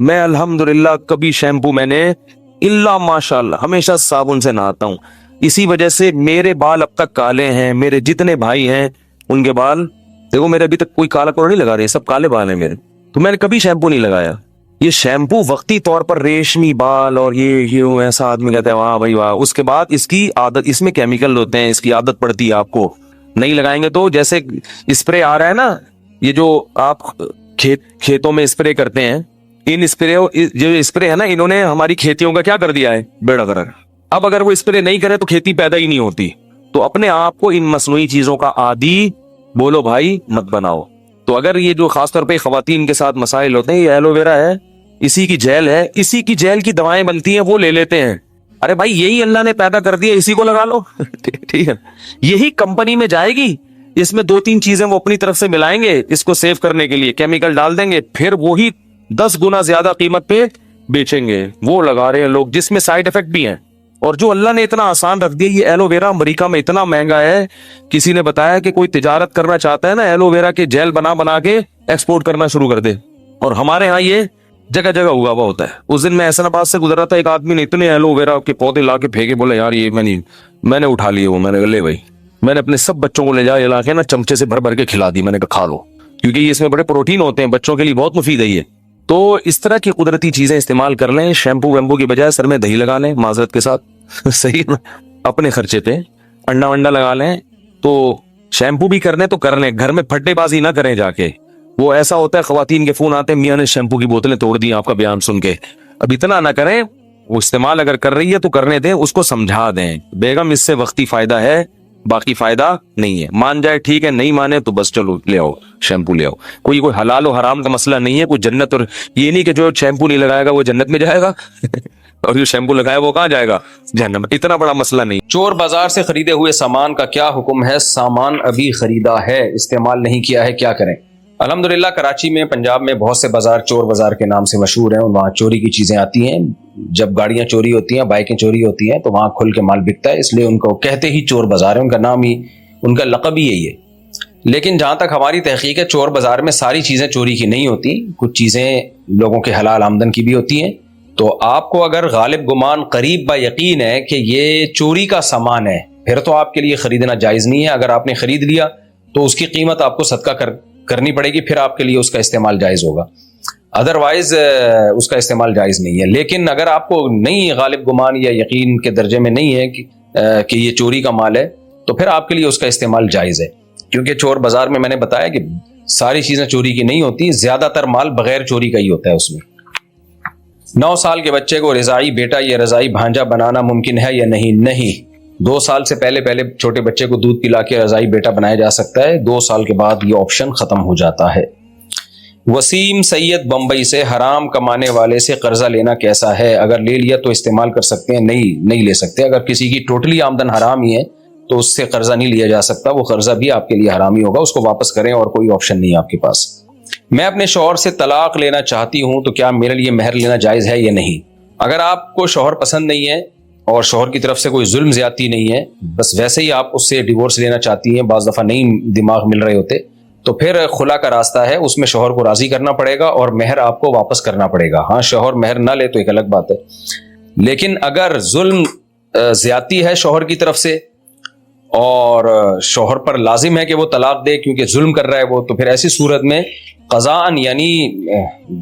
میں الحمدللہ کبھی شیمپو میں نے الا ماشاءاللہ ہمیشہ صابن سے نہاتا ہوں. اسی وجہ سے میرے بال اب تک کالے ہیں. میرے جتنے بھائی ہیں ان کے بال دیکھو, میرے ابھی تک کوئی کالا کوڑا نہیں لگا رہے, سب کالے بال ہیں میرے. تو میں نے کبھی شیمپو نہیں لگایا. یہ شیمپو وقتی طور پر ریشمی بال اور یہ ایسا آدمی کہتا ہے واہ بھائی واہ, اس کے بعد اس کی عادت, اس میں کیمیکل ہوتے ہیں, اس کی عادت پڑتی ہے آپ کو. نہیں لگائیں گے تو جیسے اسپرے آ رہا ہے نا, یہ جو آپ کھیتوں میں اسپرے کرتے ہیں, ان اسپرے جو اسپرے ہے نا, انہوں نے ہماری کھیتیوں کا کیا کر دیا ہے, بیڑا گرک. اب اگر وہ اسپرے نہیں کرے تو کھیتی پیدا ہی نہیں ہوتی. تو اپنے آپ کو ان مصنوعی چیزوں کا عادی بولو بھائی مت بناؤ. تو اگر یہ جو خاص طور پہ خواتین کے ساتھ مسائل ہوتے ہیں, یہ ایلو ویرا ہے, اسی کی جیل ہے, اسی کی جیل کی دوائیں بنتی ہیں, وہ لے لیتے ہیں. ارے بھائی یہی اللہ نے پیدا کر دیا, اسی کو لگا لو. ٹھیک ہے, یہی کمپنی میں جائے گی, اس میں 2-3 چیزیں وہ اپنی طرف سے ملائیں گے, اس کو سیو کرنے کے لیے کیمیکل ڈال دیں گے, پھر وہی 10 گنا زیادہ قیمت پہ بیچیں گے. وہ لگا رہے ہیں لوگ, جس میں سائیڈ افیکٹ بھی ہیں. اور جو اللہ نے اتنا آسان رکھ دیا, یہ ایلو ویرا امریکہ میں اتنا مہنگا ہے. کسی نے بتایا کہ کوئی تجارت کرنا چاہتا ہے نا, ایلو ویرا کے جیل بنا کے ایکسپورٹ کرنا شروع کر دے. اور ہمارے ہاں یہ جگہ جگہ اگا ہوا ہوتا ہے. اس دن میں احسن آباد سے گزر رہا تھا, ایک آدمی نے اتنے ایلو ویرا کے پودے لا کے پھینکے, بولے یار یہ میں نے اٹھا لیے. وہ میں نے لے بھائی, میں نے اپنے سب بچوں کو لے جا کے نا چمچے سے بھر کے کھلا دی. میں نے کہا کھا لو, کیونکہ یہ اس میں بڑے پروٹین ہوتے ہیں, بچوں کے لیے بہت مفید ہے یہ. تو اس طرح کی قدرتی چیزیں استعمال کر لیں. شیمپو ویمپو کی بجائے سر میں دہی لگا لیں, معذرت کے ساتھ, صحیح اپنے خرچے پہ انڈا ونڈا لگا لیں. تو شیمپو بھی کرنے تو کر لیں, گھر میں پھٹے بازی نہ کریں جا کے. وہ ایسا ہوتا ہے خواتین کے فون آتے ہیں, میاں نے شیمپو کی بوتلیں توڑ دی آپ کا بیان سن کے. اب اتنا نہ کریں, وہ استعمال اگر کر رہی ہے تو کرنے دیں, اس کو سمجھا دیں بیگم اس سے وقتی فائدہ ہے, باقی فائدہ نہیں ہے. مان جائے ٹھیک ہے, نہیں مانے تو بس چلو لے آؤ شیمپو لے آؤ. کوئی حلال و حرام کا مسئلہ نہیں ہے, کوئی جنت, اور یہ نہیں کہ جو شیمپو نہیں لگائے گا وہ جنت میں جائے گا اور جو شیمپو لگائے وہ کہاں جائے گا, جہنم. اتنا بڑا مسئلہ نہیں. چور بازار سے خریدے ہوئے سامان کا کیا حکم ہے؟ سامان ابھی خریدا ہے, استعمال نہیں کیا ہے, کیا کریں؟ الحمدللہ کراچی میں, پنجاب میں بہت سے بازار چور بازار کے نام سے مشہور ہیں, وہاں چوری کی چیزیں آتی ہیں. جب گاڑیاں چوری ہوتی ہیں, بائکیں چوری ہوتی ہیں, تو وہاں کھل کے مال بکتا ہے, اس لیے ان کو کہتے ہی چور بازار ہے, ان کا نام ہی, ان کا لقب ہی یہی ہے. لیکن جہاں تک ہماری تحقیق ہے, چور بازار میں ساری چیزیں چوری کی نہیں ہوتی, کچھ چیزیں لوگوں کے حلال آمدن کی بھی ہوتی ہیں. تو آپ کو اگر غالب گمان قریب با یقین ہے کہ یہ چوری کا سامان ہے, پھر تو آپ کے لیے خریدنا جائز نہیں ہے. اگر آپ نے خرید لیا تو اس کی قیمت آپ کو صدقہ کرنی پڑے گی, پھر آپ کے لیے اس کا استعمال جائز ہوگا, ادروائز اس کا استعمال جائز نہیں ہے. لیکن اگر آپ کو نہیں غالب گمان یا یقین کے درجے میں نہیں ہے کہ یہ چوری کا مال ہے, تو پھر آپ کے لیے اس کا استعمال جائز ہے. کیونکہ چور بازار میں نے بتایا کہ ساری چیزیں چوری کی نہیں ہوتی, زیادہ تر مال بغیر چوری کا ہی ہوتا ہے اس میں. 9 سال کے بچے کو رضاعی بیٹا یا رضاعی بھانجا بنانا ممکن ہے یا نہیں؟ نہیں. 2 سال سے پہلے چھوٹے بچے کو دودھ پلا کے رضاعی بیٹا بنایا جا سکتا ہے, 2 سال کے بعد یہ آپشن ختم ہو جاتا ہے. وسیم سید بمبئی سے, حرام کمانے والے سے قرضہ لینا کیسا ہے؟ اگر لے لیا تو استعمال کر سکتے ہیں؟ نہیں لے سکتے. اگر کسی کی ٹوٹلی آمدن حرام ہی ہے تو اس سے قرضہ نہیں لیا جا سکتا, وہ قرضہ بھی آپ کے لیے حرام ہی ہوگا, اس کو واپس کریں اور کوئی آپشن نہیں ہے آپ کے پاس. میں اپنے شوہر سے طلاق لینا چاہتی ہوں, تو کیا میرے لیے مہر لینا جائز ہے یا نہیں؟ اگر آپ کو شوہر پسند نہیں ہے اور شوہر کی طرف سے کوئی ظلم زیادتی نہیں ہے, بس ویسے ہی آپ اس سے ڈیورس لینا چاہتی ہیں, بعض دفعہ نہیں دماغ مل رہے ہوتے, تو پھر خلا کا راستہ ہے, اس میں شوہر کو راضی کرنا پڑے گا اور مہر آپ کو واپس کرنا پڑے گا. ہاں, شوہر مہر نہ لے تو ایک الگ بات ہے, لیکن اگر ظلم زیادتی ہے شوہر کی طرف سے اور شوہر پر لازم ہے کہ وہ طلاق دے کیونکہ ظلم کر رہا ہے وہ, تو پھر ایسی صورت میں قضاءً یعنی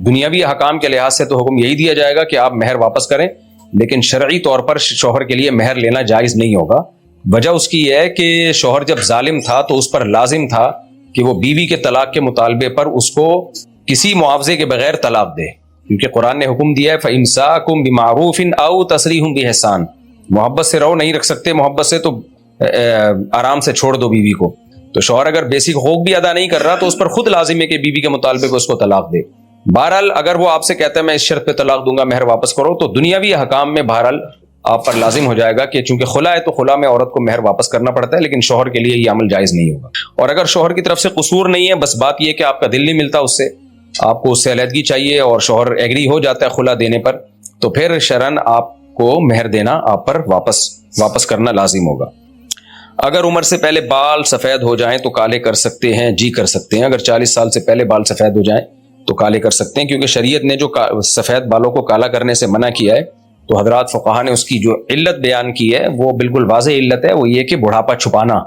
دنیاوی حکام کے لحاظ سے تو حکم یہی دیا جائے گا کہ آپ مہر واپس کریں, لیکن شرعی طور پر شوہر کے لیے مہر لینا جائز نہیں ہوگا. وجہ اس کی یہ ہے کہ شوہر جب ظالم تھا تو اس پر لازم تھا کہ وہ بیوی کے طلاق کے مطالبے پر اس کو کسی معاوضے کے بغیر طلاق دے, کیونکہ قرآن نے حکم دیا ہے فَإِمْسَاكُمْ بِمَعْرُوفٍ أَوْ تَسْرِيحٌ بِإِحْسَانٍ. محبت سے رہو, نہیں رکھ سکتے محبت سے تو آرام سے چھوڑ دو بیوی کو. تو شوہر اگر بیسک حقوق بھی ادا نہیں کر رہا تو اس پر خود لازم ہے کہ بیوی کے مطالبے پہ اس کو طلاق دے. بہرحال اگر وہ آپ سے کہتا ہے میں اس شرط پہ طلاق دوں گا, مہر واپس کرو, تو دنیاوی حکام میں بہرحال آپ پر لازم ہو جائے گا کہ چونکہ خلا ہے تو خلا میں عورت کو مہر واپس کرنا پڑتا ہے, لیکن شوہر کے لیے یہ عمل جائز نہیں ہوگا. اور اگر شوہر کی طرف سے قصور نہیں ہے, بس بات یہ کہ آپ کا دل نہیں ملتا اس سے, آپ کو اس سے علیحدگی چاہیے اور شوہر ایگری ہو جاتا ہے خلا دینے پر, تو پھر شرعاً آپ کو مہر دینا آپ پر واپس کرنا لازم ہوگا. اگر عمر سے پہلے بال سفید ہو جائیں تو کالے کر سکتے ہیں؟ جی کر سکتے ہیں. اگر 40 سال سے پہلے بال سفید ہو جائیں تو کالے کر سکتے ہیں، کیونکہ شریعت نے جو سفید بالوں کو کالا کرنے سے منع کیا ہے تو حضرات فقہا نے اس کی جو علت بیان کی ہے وہ بالکل واضح علت ہے، وہ یہ کہ بڑھاپا چھپانا،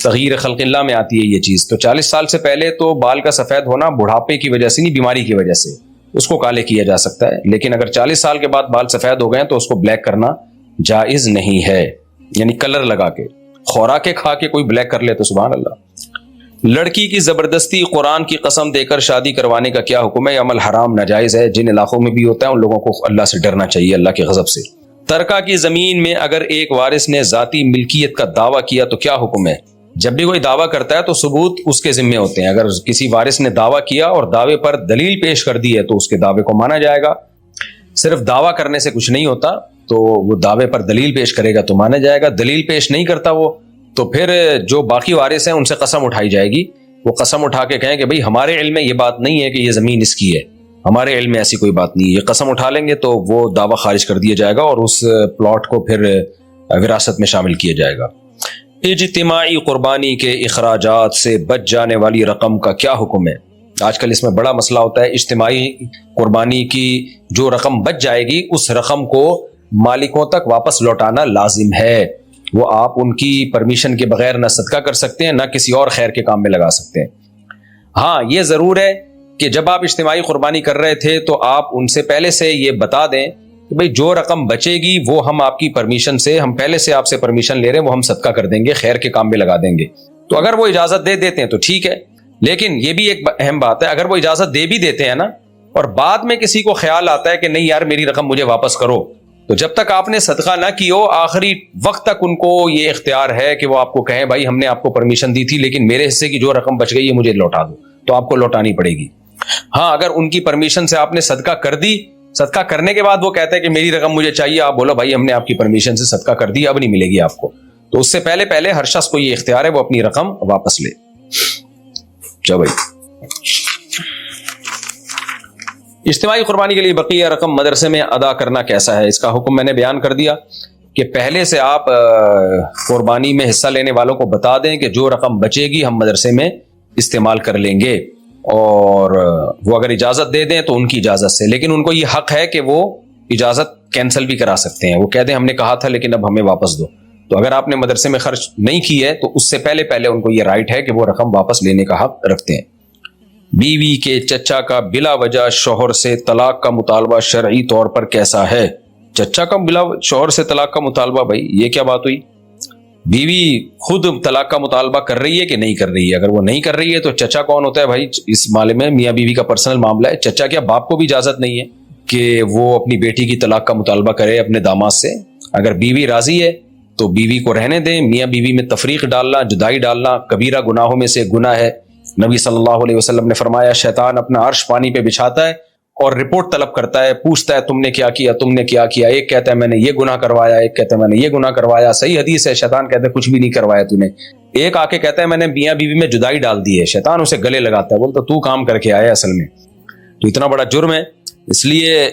تغیر خلق اللہ میں آتی ہے یہ چیز۔ تو 40 سال سے پہلے تو بال کا سفید ہونا بڑھاپے کی وجہ سے نہیں، بیماری کی وجہ سے اس کو کالے کیا جا سکتا ہے، لیکن اگر 40 سال کے بعد بال سفید ہو گئے تو اس کو بلیک کرنا جائز نہیں ہے، یعنی کلر لگا کے، خوراکیں کھا کے کوئی بلیک کر لے تو سبحان اللہ۔ لڑکی کی زبردستی قرآن کی قسم دے کر شادی کروانے کا کیا حکم ہے؟ یہ عمل حرام ناجائز ہے، جن علاقوں میں بھی ہوتا ہے ان لوگوں کو اللہ سے ڈرنا چاہیے، اللہ کے غضب سے۔ ترکہ کی زمین میں اگر ایک وارث نے ذاتی ملکیت کا دعویٰ کیا تو کیا حکم ہے؟ جب بھی کوئی دعویٰ کرتا ہے تو ثبوت اس کے ذمے ہوتے ہیں، اگر کسی وارث نے دعویٰ کیا اور دعوے پر دلیل پیش کر دی ہے تو اس کے دعوے کو مانا جائے گا۔ صرف دعویٰ کرنے سے کچھ نہیں ہوتا، تو وہ دعوے پر دلیل پیش کرے گا تو مانا جائے گا، دلیل پیش نہیں کرتا وہ تو پھر جو باقی وارث ہیں ان سے قسم اٹھائی جائے گی، وہ قسم اٹھا کے کہیں کہ بھئی ہمارے علم میں یہ بات نہیں ہے کہ یہ زمین اس کی ہے، ہمارے علم میں ایسی کوئی بات نہیں ہے، یہ قسم اٹھا لیں گے تو وہ دعویٰ خارج کر دیا جائے گا اور اس پلاٹ کو پھر وراثت میں شامل کیا جائے گا۔ اجتماعی قربانی کے اخراجات سے بچ جانے والی رقم کا کیا حکم ہے؟ آج کل اس میں بڑا مسئلہ ہوتا ہے، اجتماعی قربانی کی جو رقم بچ جائے گی اس رقم کو مالکوں تک واپس لوٹانا لازم ہے، وہ آپ ان کی پرمیشن کے بغیر نہ صدقہ کر سکتے ہیں نہ کسی اور خیر کے کام میں لگا سکتے ہیں۔ ہاں یہ ضرور ہے کہ جب آپ اجتماعی قربانی کر رہے تھے تو آپ ان سے پہلے سے یہ بتا دیں کہ بھئی جو رقم بچے گی وہ ہم آپ کی پرمیشن سے، ہم پہلے سے آپ سے پرمیشن لے رہے ہیں، وہ ہم صدقہ کر دیں گے، خیر کے کام میں لگا دیں گے۔ تو اگر وہ اجازت دے دیتے ہیں تو ٹھیک ہے، لیکن یہ بھی ایک اہم بات ہے، اگر وہ اجازت دے بھی دیتے ہیں نا اور بعد میں کسی کو خیال آتا ہے کہ نہیں یار میری رقم مجھے واپس کرو، تو جب تک آپ نے صدقہ نہ کی ہو آخری وقت تک ان کو یہ اختیار ہے کہ وہ آپ کو کہیں بھائی ہم نے آپ کو پرمیشن دی تھی لیکن میرے حصے کی جو رقم بچ گئی ہے مجھے لوٹا دو، تو آپ کو لوٹانی پڑے گی۔ ہاں اگر ان کی پرمیشن سے آپ نے صدقہ کر دی، صدقہ کرنے کے بعد وہ کہتا ہے کہ میری رقم مجھے چاہیے، آپ بولو بھائی ہم نے آپ کی پرمیشن سے صدقہ کر دی، اب نہیں ملے گی آپ کو، تو اس سے پہلے ہر شخص کو یہ اختیار ہے وہ اپنی رقم واپس لے۔ چلو بھائی، اجتماعی قربانی کے لیے بقیہ رقم مدرسے میں ادا کرنا کیسا ہے؟ اس کا حکم میں نے بیان کر دیا کہ پہلے سے آپ قربانی میں حصہ لینے والوں کو بتا دیں کہ جو رقم بچے گی ہم مدرسے میں استعمال کر لیں گے، اور وہ اگر اجازت دے دیں تو ان کی اجازت سے، لیکن ان کو یہ حق ہے کہ وہ اجازت کینسل بھی کرا سکتے ہیں، وہ کہہ دیں ہم نے کہا تھا لیکن اب ہمیں واپس دو۔ تو اگر آپ نے مدرسے میں خرچ نہیں کی ہے تو اس سے پہلے ان کو یہ رائٹ ہے کہ وہ رقم واپس لینے کا حق رکھتے ہیں۔ بیوی کے چچا کا بلا وجہ شوہر سے طلاق کا مطالبہ شرعی طور پر کیسا ہے؟ چچا کا بلا شوہر سے طلاق کا مطالبہ، بھائی یہ کیا بات ہوئی؟ بیوی خود طلاق کا مطالبہ کر رہی ہے کہ نہیں کر رہی ہے؟ اگر وہ نہیں کر رہی ہے تو چچا کون ہوتا ہے بھائی؟ اس معاملے میں میاں بیوی کا پرسنل معاملہ ہے، چچا کیا باپ کو بھی اجازت نہیں ہے کہ وہ اپنی بیٹی کی طلاق کا مطالبہ کرے اپنے داماد سے؟ اگر بیوی راضی ہے تو بیوی کو رہنے دیں، میاں بیوی میں تفریق ڈالنا، جدائی ڈالنا کبیرہ گناہوں میں سے گناہ ہے۔ نبی صلی اللہ علیہ وسلم نے فرمایا شیطان اپنا عرش پانی پہ بچھاتا ہے اور رپورٹ طلب کرتا ہے، پوچھتا ہے تم نے کیا کیا، تم نے کیا کیا، ایک کہتا ہے میں نے یہ گناہ کروایا، ایک کہتا ہے میں نے یہ گناہ کروایا، صحیح حدیث ہے، شیطان کہتا ہے کچھ بھی نہیں کروایا تو نے، ایک آ کے کہتا ہے میں نے میاں بیوی میں جدائی ڈال دی ہے، شیطان اسے گلے لگاتا ہے، بولتا تو کام کر کے آیا اصل میں، تو اتنا بڑا جرم ہے۔ اس لیے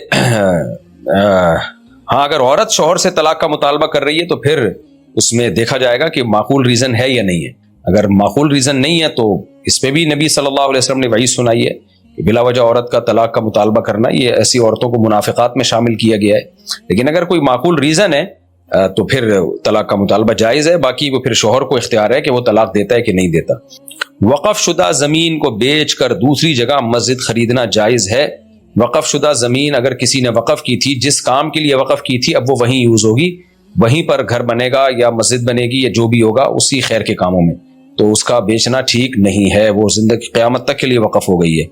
ہاں اگر عورت شوہر سے طلاق کا مطالبہ کر رہی ہے تو پھر اس میں دیکھا جائے گا کہ معقول ریزن ہے یا نہیں ہے، اگر معقول ریزن نہیں ہے تو اس پہ بھی نبی صلی اللہ علیہ وسلم نے وعید سنائی ہے کہ بلا وجہ عورت کا طلاق کا مطالبہ کرنا، یہ ایسی عورتوں کو منافقات میں شامل کیا گیا ہے۔ لیکن اگر کوئی معقول ریزن ہے تو پھر طلاق کا مطالبہ جائز ہے، باقی وہ پھر شوہر کو اختیار ہے کہ وہ طلاق دیتا ہے کہ نہیں دیتا۔ وقف شدہ زمین کو بیچ کر دوسری جگہ مسجد خریدنا جائز ہے؟ وقف شدہ زمین اگر کسی نے وقف کی تھی، جس کام کے لیے وقف کی تھی اب وہ وہیں یوز ہوگی، وہیں پر گھر بنے گا یا مسجد بنے گی یا جو بھی ہوگا اسی خیر کے کاموں میں، تو اس کا بیچنا ٹھیک نہیں ہے، وہ زندگی قیامت تک کے لیے وقف ہو گئی ہے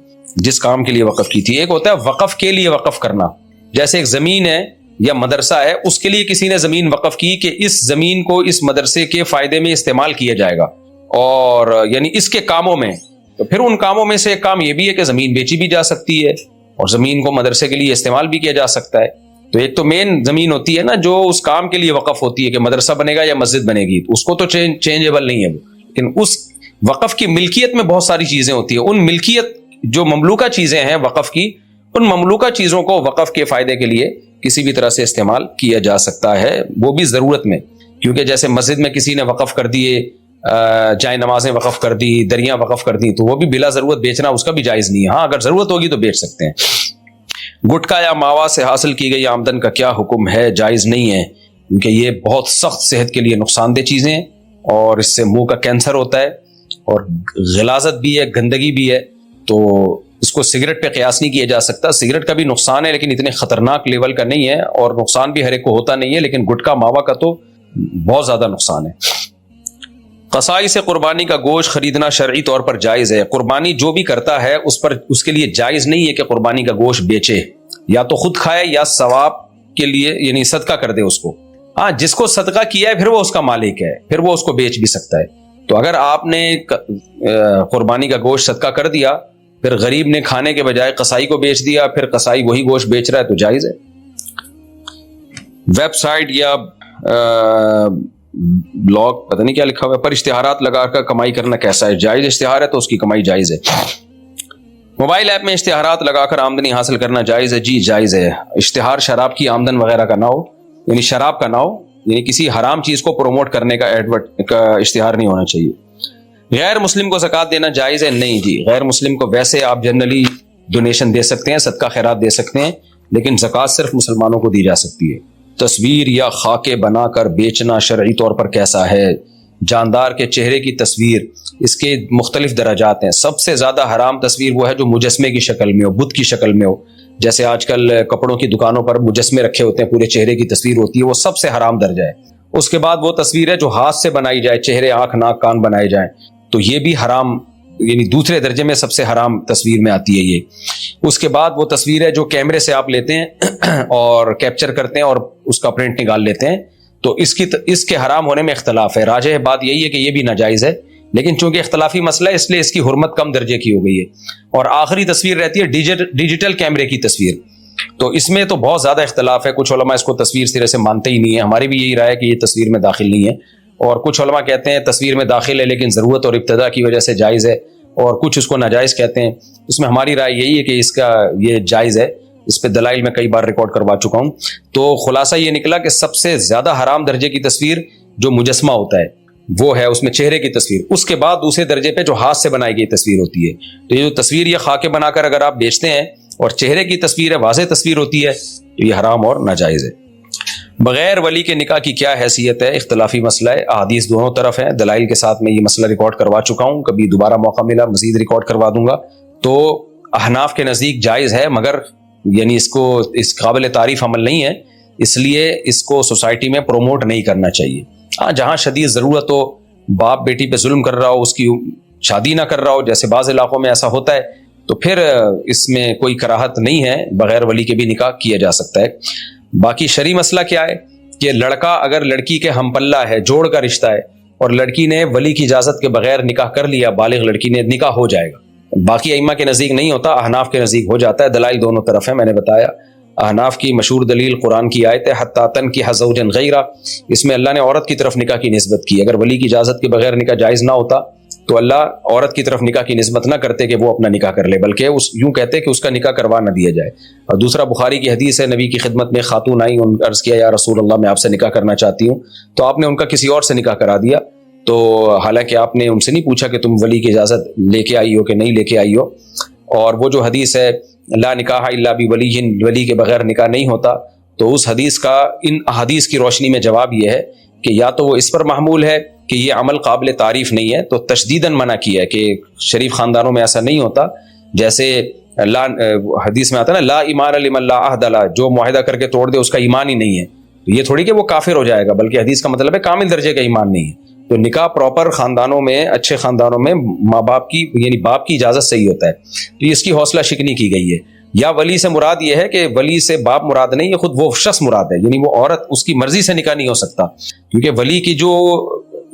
جس کام کے لیے وقف کی تھی۔ ایک ہوتا ہے وقف کے لیے وقف کرنا، جیسے ایک زمین ہے یا مدرسہ ہے، اس کے لیے کسی نے زمین وقف کی کہ اس زمین کو اس مدرسے کے فائدے میں استعمال کیا جائے گا، اور یعنی اس کے کاموں میں، تو پھر ان کاموں میں سے ایک کام یہ بھی ہے کہ زمین بیچی بھی جا سکتی ہے اور زمین کو مدرسے کے لیے استعمال بھی کیا جا سکتا ہے۔ تو ایک تو مین زمین ہوتی ہے نا جو اس کام کے لیے وقف ہوتی ہے کہ مدرسہ بنے گا یا مسجد بنے گی، اس کو تو چینجیبل نہیں ہے وہ، لیکن اس وقف کی ملکیت میں بہت ساری چیزیں ہوتی ہیں، ان ملکیت جو مملوکہ چیزیں ہیں وقف کی، ان مملوکہ چیزوں کو وقف کے فائدے کے لیے کسی بھی طرح سے استعمال کیا جا سکتا ہے، وہ بھی ضرورت میں، کیونکہ جیسے مسجد میں کسی نے وقف کر دیے جائے نمازیں وقف کر دی, دریاں وقف کر دی, تو وہ بھی بلا ضرورت بیچنا اس کا بھی جائز نہیں ہے. ہاں اگر ضرورت ہوگی تو بیچ سکتے ہیں. گٹکا یا ماوا سے حاصل کی گئی آمدن کا کیا حکم ہے؟ جائز نہیں ہے, کیونکہ یہ بہت سخت صحت کے لیے نقصان دہ چیزیں ہیں اور اس سے منہ کا کینسر ہوتا ہے اور غلاظت بھی ہے, گندگی بھی ہے. تو اس کو سگریٹ پہ قیاس نہیں کیا جا سکتا. سگریٹ کا بھی نقصان ہے لیکن اتنے خطرناک لیول کا نہیں ہے, اور نقصان بھی ہر ایک کو ہوتا نہیں ہے, لیکن گٹکا ماوا کا تو بہت زیادہ نقصان ہے. قصائی سے قربانی کا گوشت خریدنا شرعی طور پر جائز ہے. قربانی جو بھی کرتا ہے اس کے لیے جائز نہیں ہے کہ قربانی کا گوشت بیچے, یا تو خود کھائے یا ثواب کے لیے یعنی صدقہ کر دے اس کو. ہاں جس کو صدقہ کیا ہے پھر وہ اس کا مالک ہے, پھر وہ اس کو بیچ بھی سکتا ہے. تو اگر آپ نے قربانی کا گوشت صدقہ کر دیا, پھر غریب نے کھانے کے بجائے قصائی کو بیچ دیا, پھر قصائی وہی گوشت بیچ رہا ہے, تو جائز ہے. ویب سائٹ یا بلاگ پتہ نہیں کیا لکھا ہوا ہے پر اشتہارات لگا کر کمائی کرنا کیسا ہے؟ جائز اشتہار ہے تو اس کی کمائی جائز ہے. موبائل ایپ میں اشتہارات لگا کر آمدنی حاصل کرنا جائز ہے؟ جی جائز ہے. اشتہار شراب کی آمدن وغیرہ کا نہ ہو, یعنی شراب کا نہ ہو, یعنی کسی حرام چیز کو پروموٹ کرنے کا اشتہار نہیں ہونا چاہیے. غیر مسلم کو زکوٰۃ دینا جائز ہے؟ نہیں جی, غیر مسلم کو ویسے آپ جنرلی ڈونیشن دے سکتے ہیں, صدقہ خیرات دے سکتے ہیں, لیکن زکوٰۃ صرف مسلمانوں کو دی جا سکتی ہے. تصویر یا خاکے بنا کر بیچنا شرعی طور پر کیسا ہے؟ جاندار کے چہرے کی تصویر, اس کے مختلف درجات ہیں. سب سے زیادہ حرام تصویر وہ ہے جو مجسمے کی شکل میں ہو, بت کی شکل میں ہو. جیسے آج کل کپڑوں کی دکانوں پر مجسمے رکھے ہوتے ہیں, پورے چہرے کی تصویر ہوتی ہے, وہ سب سے حرام درجہ ہے. اس کے بعد وہ تصویر ہے جو ہاتھ سے بنائی جائے, چہرے, آنکھ, ناک, کان بنائے جائیں, تو یہ بھی حرام, یعنی دوسرے درجے میں سب سے حرام تصویر میں آتی ہے یہ. اس کے بعد وہ تصویر ہے جو کیمرے سے آپ لیتے ہیں اور کیپچر کرتے ہیں اور اس کا پرنٹ نکال لیتے ہیں, تو اس کے حرام ہونے میں اختلاف ہے. راجح بات یہی ہے کہ یہ بھی ناجائز ہے, لیکن چونکہ اختلافی مسئلہ ہے اس لیے اس کی حرمت کم درجے کی ہو گئی ہے. اور آخری تصویر رہتی ہے ڈیجیٹل کیمرے کی تصویر, تو اس میں تو بہت زیادہ اختلاف ہے. کچھ علماء اس کو تصویر سرے سے مانتے ہی نہیں ہے, ہماری بھی یہی رائے ہے کہ یہ تصویر میں داخل نہیں ہے, اور کچھ علماء کہتے ہیں تصویر میں داخل ہے لیکن ضرورت اور ابتدا کی وجہ سے جائز ہے, اور کچھ اس کو ناجائز کہتے ہیں. اس میں ہماری رائے یہی ہے کہ اس کا یہ جائز ہے. اس پہ دلائل میں کئی بار ریکارڈ کروا چکا ہوں. تو خلاصہ یہ نکلا کہ سب سے زیادہ حرام درجے کی تصویر جو مجسمہ ہوتا ہے وہ ہے, اس میں چہرے کی تصویر. اس کے بعد دوسرے درجے پہ جو ہاتھ سے بنائی گئی تصویر ہوتی ہے. تو یہ جو تصویر یا خاکے بنا کر اگر آپ بیچتے ہیں اور چہرے کی تصویر ہے, واضح تصویر ہوتی ہے, تو یہ حرام اور ناجائز ہے. بغیر ولی کے نکاح کی کیا حیثیت ہے؟ اختلافی مسئلہ ہے, احادیث دونوں طرف ہیں, دلائل کے ساتھ میں یہ مسئلہ ریکارڈ کروا چکا ہوں. کبھی دوبارہ موقع ملا مزید ریکارڈ کروا دوں گا. تو احناف کے نزدیک جائز ہے, مگر یعنی اس قابل تعریف عمل نہیں ہے, اس لیے اس کو سوسائٹی میں پروموٹ نہیں کرنا چاہیے. ہاں جہاں شدید ضرورت ہو, باپ بیٹی پہ ظلم کر رہا ہو, اس کی شادی نہ کر رہا ہو, جیسے بعض علاقوں میں ایسا ہوتا ہے, تو پھر اس میں کوئی کراہت نہیں ہے, بغیر ولی کے بھی نکاح کیا جا سکتا ہے. باقی شرعی مسئلہ کیا ہے کہ لڑکا اگر لڑکی کے ہم پلہ ہے, جوڑ کا رشتہ ہے, اور لڑکی نے ولی کی اجازت کے بغیر نکاح کر لیا, بالغ لڑکی نے, نکاح ہو جائے گا. باقی ائمہ کے نزدیک نہیں ہوتا, احناف کے نزدیک ہو جاتا ہے. دلائل دونوں طرف ہیں, میں نے بتایا. احناف کی مشہور دلیل قرآن کی آیت ہے حتی تنکح زوجا غیرہ, اس میں اللہ نے عورت کی طرف نکاح کی نسبت کی. اگر ولی کی اجازت کے بغیر نکاح جائز نہ ہوتا تو اللہ عورت کی طرف نکاح کی نسبت نہ کرتے کہ وہ اپنا نکاح کر لے, بلکہ یوں کہتے کہ اس کا نکاح کروا نہ دیا جائے. اور دوسرا بخاری کی حدیث ہے, نبی کی خدمت میں خاتون آئی, ان عرض کیا یا رسول اللہ میں آپ سے نکاح کرنا چاہتی ہوں, تو آپ نے ان کا کسی اور سے نکاح کرا دیا. تو حالانکہ آپ نے ان سے نہیں پوچھا کہ تم ولی کی اجازت لے کے آئی ہو کہ نہیں لے کے آئی ہو. اور وہ جو حدیث ہے لا نکاح الا بولی, ولی کے بغیر نکاح نہیں ہوتا, تو اس حدیث کا ان احادیث کی روشنی میں جواب یہ ہے کہ یا تو وہ اس پر محمول ہے کہ یہ عمل قابل تعریف نہیں ہے, تو تشدیداً منع کیا ہے کہ شریف خاندانوں میں ایسا نہیں ہوتا. جیسے حدیث میں آتا ہے نا لا ایمان لمن لا عہد له, جو معاہدہ کر کے توڑ دے اس کا ایمان ہی نہیں ہے. تو یہ تھوڑی کہ وہ کافر ہو جائے گا, بلکہ حدیث کا مطلب ہے کامل درجے کا ایمان نہیں ہے. تو نکاح پراپر خاندانوں میں, اچھے خاندانوں میں ماں باپ کی یعنی باپ کی اجازت سے ہی ہوتا ہے. تو اس کی حوصلہ شکنی کی گئی ہے. یا ولی سے مراد یہ ہے کہ ولی سے باپ مراد نہیں, یہ خود وہ شخص مراد ہے, یعنی وہ عورت, اس کی مرضی سے نکاح نہیں ہو سکتا. کیونکہ ولی کی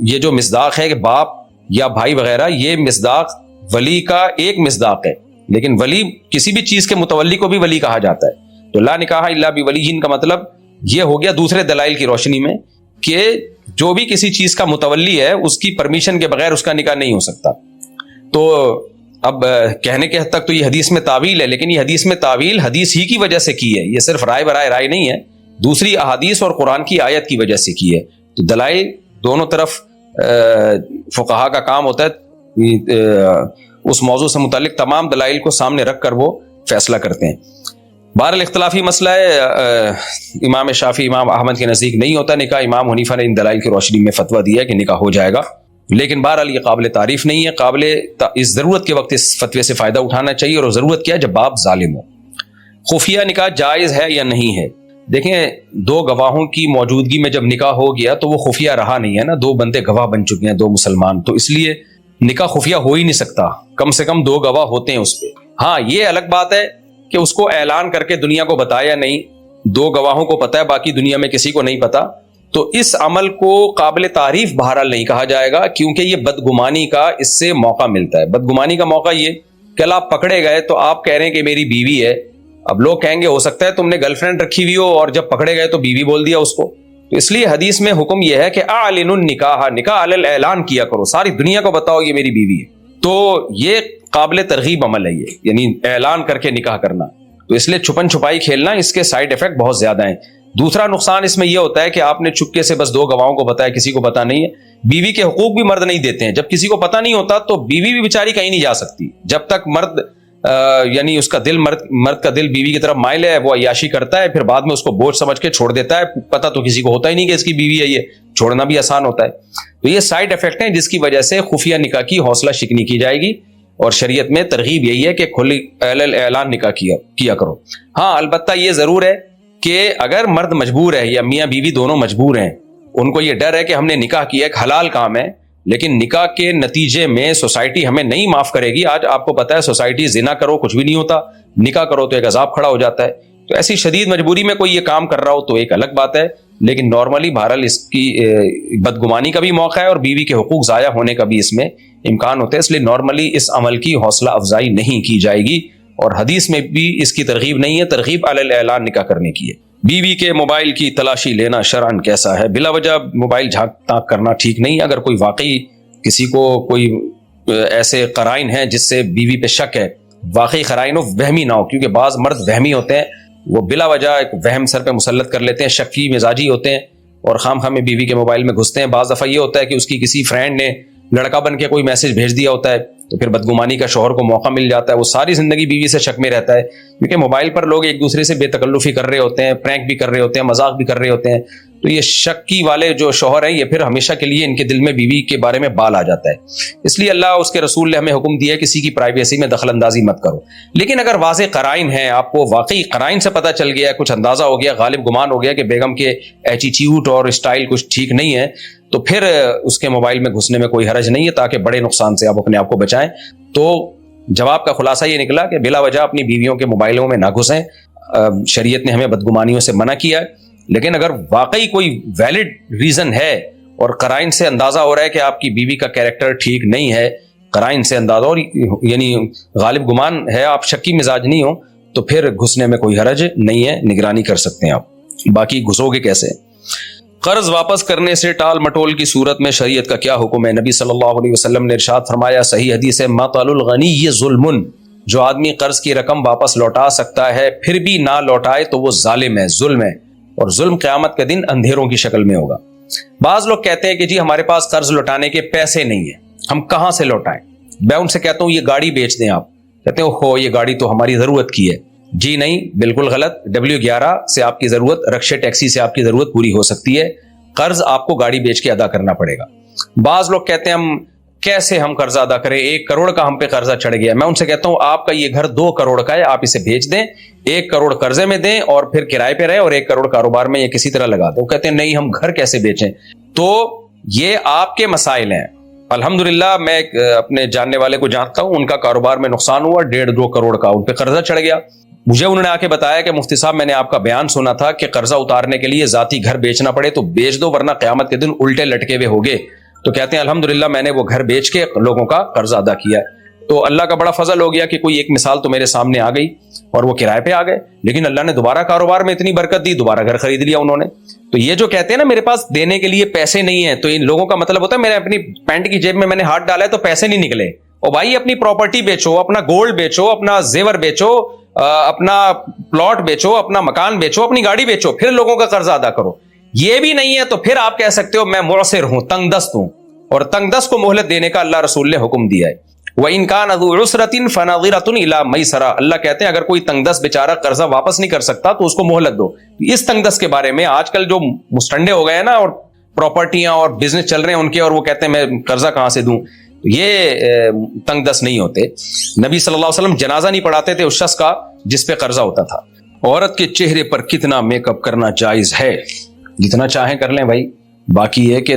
یہ جو مصداق ہے کہ باپ یا بھائی وغیرہ, یہ مصداق ولی کا ایک مصداق ہے, لیکن ولی کسی بھی چیز کے متولی کو بھی ولی کہا جاتا ہے. تو لا نکاح الا بولی کا مطلب یہ ہو گیا دوسرے دلائل کی روشنی میں کہ جو بھی کسی چیز کا متولی ہے اس کی پرمیشن کے بغیر اس کا نکاح نہیں ہو سکتا. تو اب کہنے کے حد تک تو یہ حدیث میں تعویل ہے, لیکن یہ حدیث میں تعویل حدیث ہی کی وجہ سے کی ہے, یہ صرف رائے برائے رائے نہیں ہے, دوسری احادیث اور قرآن کی آیت کی وجہ سے کی ہے. تو دلائل دونوں طرف فقہا کا کام ہوتا ہے اس موضوع سے متعلق تمام دلائل کو سامنے رکھ کر وہ فیصلہ کرتے ہیں. بہرحال اختلافی مسئلہ ہے. امام شافعی امام احمد کے نزدیک نہیں ہوتا نکاح. امام حنیفہ نے ان دلائل کی روشنی میں فتویٰ دیا کہ نکاح ہو جائے گا, لیکن بہرحال یہ قابل تعریف نہیں ہے. اس ضرورت کے وقت اس فتوے سے فائدہ اٹھانا چاہیے, اور ضرورت کیا ہے, جب باپ ظالم ہو. خفیہ نکاح جائز ہے یا نہیں ہے؟ دیکھیں, دو گواہوں کی موجودگی میں جب نکاح ہو گیا تو وہ خفیہ رہا نہیں ہے نا. دو بندے گواہ بن چکے ہیں, دو مسلمان, تو اس لیے نکاح خفیہ ہو ہی نہیں سکتا. کم سے کم دو گواہ ہوتے ہیں اس پہ. ہاں, یہ الگ بات ہے کہ اس کو اعلان کر کے دنیا کو بتایا نہیں. دو گواہوں کو پتا ہے, باقی دنیا میں کسی کو نہیں پتا. تو اس عمل کو قابل تعریف بہرحال نہیں کہا جائے گا, کیونکہ یہ بدگمانی کا اس سے موقع ملتا ہے. بدگمانی کا موقع یہ کہ آپ پکڑے گئے تو آپ کہہ رہے ہیں کہ میری بیوی ہے. اب لوگ کہیں گے ہو سکتا ہے تم نے گرل فرینڈ رکھی ہوئی ہو اور جب پکڑے گئے تو بیوی بول دیا اس کو. تو اس لیے حدیث میں حکم یہ ہے کہ اعلن النکاح, نکاح علی الاعلان کیا کرو, ساری دنیا کو بتاؤ یہ میری بیوی ہے. تو یہ قابل ترغیب عمل ہے یہ, یعنی اعلان کر کے نکاح کرنا. تو اس لیے چھپن چھپائی کھیلنا, اس کے سائیڈ افیکٹ بہت زیادہ ہیں. دوسرا نقصان اس میں یہ ہوتا ہے کہ آپ نے چپکے سے بس دو گواہوں کو بتایا, کسی کو پتا نہیں ہے. بیوی کے حقوق بھی مرد نہیں دیتے ہیں. جب کسی کو پتا نہیں ہوتا تو بیوی بھی بیچاری کہیں نہیں جا سکتی. جب تک مرد یعنی اس کا دل مرد کا دل بیوی کی طرف مائل ہے, وہ عیاشی کرتا ہے, پھر بعد میں اس کو بوجھ سمجھ کے چھوڑ دیتا ہے. پتا تو کسی کو ہوتا ہی نہیں کہ اس کی بیوی ہے, یہ چھوڑنا بھی آسان ہوتا ہے. تو یہ سائیڈ افیکٹ ہیں جس کی وجہ سے خفیہ نکاح کی حوصلہ شکنی کی جائے گی, اور شریعت میں ترغیب یہی ہے کہ کھلی اعلان نکاح کیا کرو. ہاں, البتہ یہ ضرور ہے کہ اگر مرد مجبور ہے یا میاں بیوی دونوں مجبور ہیں, ان کو یہ ڈر ہے کہ ہم نے نکاح کیا, ایک حلال کام ہے, لیکن نکاح کے نتیجے میں سوسائٹی ہمیں نہیں معاف کرے گی. آج آپ کو پتا ہے سوسائٹی زنا کرو کچھ بھی نہیں ہوتا, نکاح کرو تو ایک عذاب کھڑا ہو جاتا ہے. تو ایسی شدید مجبوری میں کوئی یہ کام کر رہا ہو تو ایک الگ بات ہے, لیکن نارملی بہرحال اس کی بدگمانی کا بھی موقع ہے اور بیوی کے حقوق ضائع ہونے کا بھی اس میں امکان ہوتا ہے. اس لیے نارملی اس عمل کی حوصلہ افزائی نہیں کی جائے گی, اور حدیث میں بھی اس کی ترغیب نہیں ہے. ترغیب علی الاعلان نکاح کرنے کی ہے. بیوی کے موبائل کی تلاشی لینا شرعن کیسا ہے؟ بلا وجہ موبائل جھانک تاک کرنا ٹھیک نہیں. اگر کوئی واقعی کسی کو کوئی ایسے قرائن ہیں جس سے بیوی پہ شک ہے, واقعی قرائن ہو, وہمی نہ ہو, کیونکہ بعض مرد وہمی ہوتے ہیں, وہ بلا وجہ ایک وہم سر پہ مسلط کر لیتے ہیں, شکی مزاجی ہوتے ہیں اور خام خواہ میں بیوی کے موبائل میں گھستے ہیں. بعض دفعہ یہ ہوتا ہے کہ اس کی کسی فرینڈ نے لڑکا بن کے کوئی میسج بھیج دیا ہوتا ہے, تو پھر بدگمانی کا شوہر کو موقع مل جاتا ہے. وہ ساری زندگی بیوی سے شک میں رہتا ہے, کیونکہ موبائل پر لوگ ایک دوسرے سے بے تکلفی کر رہے ہوتے ہیں, پرینک بھی کر رہے ہوتے ہیں, مذاق بھی کر رہے ہوتے ہیں. تو یہ شکی والے جو شوہر ہیں, یہ پھر ہمیشہ کے لیے ان کے دل میں بیوی کے بارے میں بال آ جاتا ہے. اس لیے اللہ اس کے رسول نے ہمیں حکم دیا کسی کی پرائیویسی میں دخل اندازی مت کرو. لیکن اگر واضح قرائن ہیں, آپ کو واقعی قرائن سے پتہ چل گیا, کچھ اندازہ ہو گیا, غالب گمان ہو گیا کہ بیگم کے ایٹیٹیوڈ اور اسٹائل کچھ ٹھیک نہیں ہے, تو پھر اس کے موبائل میں گھسنے میں کوئی حرج نہیں ہے, تاکہ بڑے نقصان سے آپ اپنے آپ کو بچائیں. تو جواب کا خلاصہ یہ نکلا کہ بلا وجہ اپنی بیویوں کے موبائلوں میں نہ گھسیں. شریعت نے ہمیں بدگمانیوں سے منع کیا ہے, لیکن اگر واقعی کوئی ویلڈ ریزن ہے اور قرائن سے اندازہ ہو رہا ہے کہ آپ کی بیوی کا کیریکٹر ٹھیک نہیں ہے, قرائن سے اندازہ, اور یعنی غالب گمان ہے, آپ شکی مزاج نہیں ہو, تو پھر گھسنے میں کوئی حرج نہیں ہے, نگرانی کر سکتے ہیں آپ. باقی گھسو گے کیسے؟ قرض واپس کرنے سے ٹال مٹول کی صورت میں شریعت کا کیا حکم ہے؟ نبی صلی اللہ علیہ وسلم نے ارشاد فرمایا, صحیح حدیث ہے, مطال الغنی یہ ظلم, جو آدمی قرض کی رقم واپس لوٹا سکتا ہے پھر بھی نہ لوٹائے تو وہ ظالم ہے, ظلم ہے, اور ظلم قیامت کے دن اندھیروں کی شکل میں ہوگا. بعض لوگ کہتے ہیں کہ جی ہمارے پاس قرض لوٹانے کے پیسے نہیں ہیں, ہم کہاں سے لوٹائیں؟ میں ان سے کہتا ہوں یہ گاڑی بیچ دیں. آپ کہتے ہیں ہو یہ گاڑی تو ہماری ضرورت کی ہے. جی نہیں, بالکل غلط. W11 سے آپ کی ضرورت, رکشے ٹیکسی سے آپ کی ضرورت پوری ہو سکتی ہے, قرض آپ کو گاڑی بیچ کے ادا کرنا پڑے گا. بعض لوگ کہتے ہیں ہم قرضہ ادا کریں, 1 کروڑ کا ہم پہ قرضہ چڑھ گیا. میں ان سے کہتا ہوں آپ کا یہ گھر 2 کروڑ کا ہے, آپ اسے بیچ دیں, 1 کروڑ قرضے میں دیں اور پھر کرائے پہ رہے, اور 1 کروڑ کاروبار میں یہ کسی طرح لگا دیں. وہ کہتے ہیں نہیں ہم گھر کیسے بیچیں. تو یہ آپ کے مسائل ہیں. الحمدللہ میں اپنے جاننے والے کو جانتا ہوں, ان کا کاروبار میں نقصان ہوا 1.5-2 کروڑ کا, ان پہ قرضہ چڑھ گیا. مجھے انہوں نے آ کے بتایا کہ مفتی صاحب میں نے آپ کا بیان سنا تھا کہ قرضہ اتارنے کے لیے ذاتی گھر بیچنا پڑے تو بیچ دو, ورنہ قیامت کے دن الٹے لٹکے ہوئے ہوگے. تو کہتے ہیں الحمدللہ میں نے وہ گھر بیچ کے لوگوں کا قرض ادا کیا. تو اللہ کا بڑا فضل ہو گیا کہ کوئی ایک مثال تو میرے سامنے آ گئی اور وہ کرائے پہ آ گئے, لیکن اللہ نے دوبارہ کاروبار میں اتنی برکت دی, دوبارہ گھر خرید لیا انہوں نے. تو یہ جو کہتے ہیں نا میرے پاس دینے کے لیے پیسے نہیں ہیں, تو ان لوگوں کا مطلب ہوتا ہے میں نے اپنی پینٹ کی جیب میں نے ہاتھ ڈالا ہے تو پیسے نہیں نکلے. اور بھائی اپنی پراپرٹی بیچو, اپنا گولڈ بیچو, اپنا زیور بیچو, اپنا پلاٹ بیچو, اپنا مکان بیچو, اپنی گاڑی بیچو, پھر لوگوں کا قرض ادا کرو. یہ بھی نہیں ہے تو پھر آپ کہہ سکتے ہو میں معسر ہوں, تنگ دست ہوں, اور تنگ دست کو مہلت دینے کا اللہ رسول نے حکم دیا ہے. وَإِنْ كَانَ ذُو عُسْرَةٍ فَنَظِرَةٌ إِلَىٰ مَيْسَرَةٍ, اللہ کہتے ہیں اگر کوئی تنگ دست بیچارہ قرضہ واپس نہیں کر سکتا تو اس کو مہلت دو. اس تنگ دست کے بارے میں آج کل جو مستنڈے ہو گئے ہیں نا, اور پراپرٹیاں اور بزنس چل رہے ہیں ان کے, اور وہ کہتے ہیں میں قرضہ کہاں سے دوں, یہ تنگ دست نہیں ہوتے. نبی صلی اللہ علیہ وسلم جنازہ نہیں پڑھاتے تھے اس شخص کا جس پہ قرضہ ہوتا تھا. عورت کے چہرے پر کتنا میک اپ کرنا جائز ہے؟ جتنا چاہیں کر لیں بھائی. باقی یہ کہ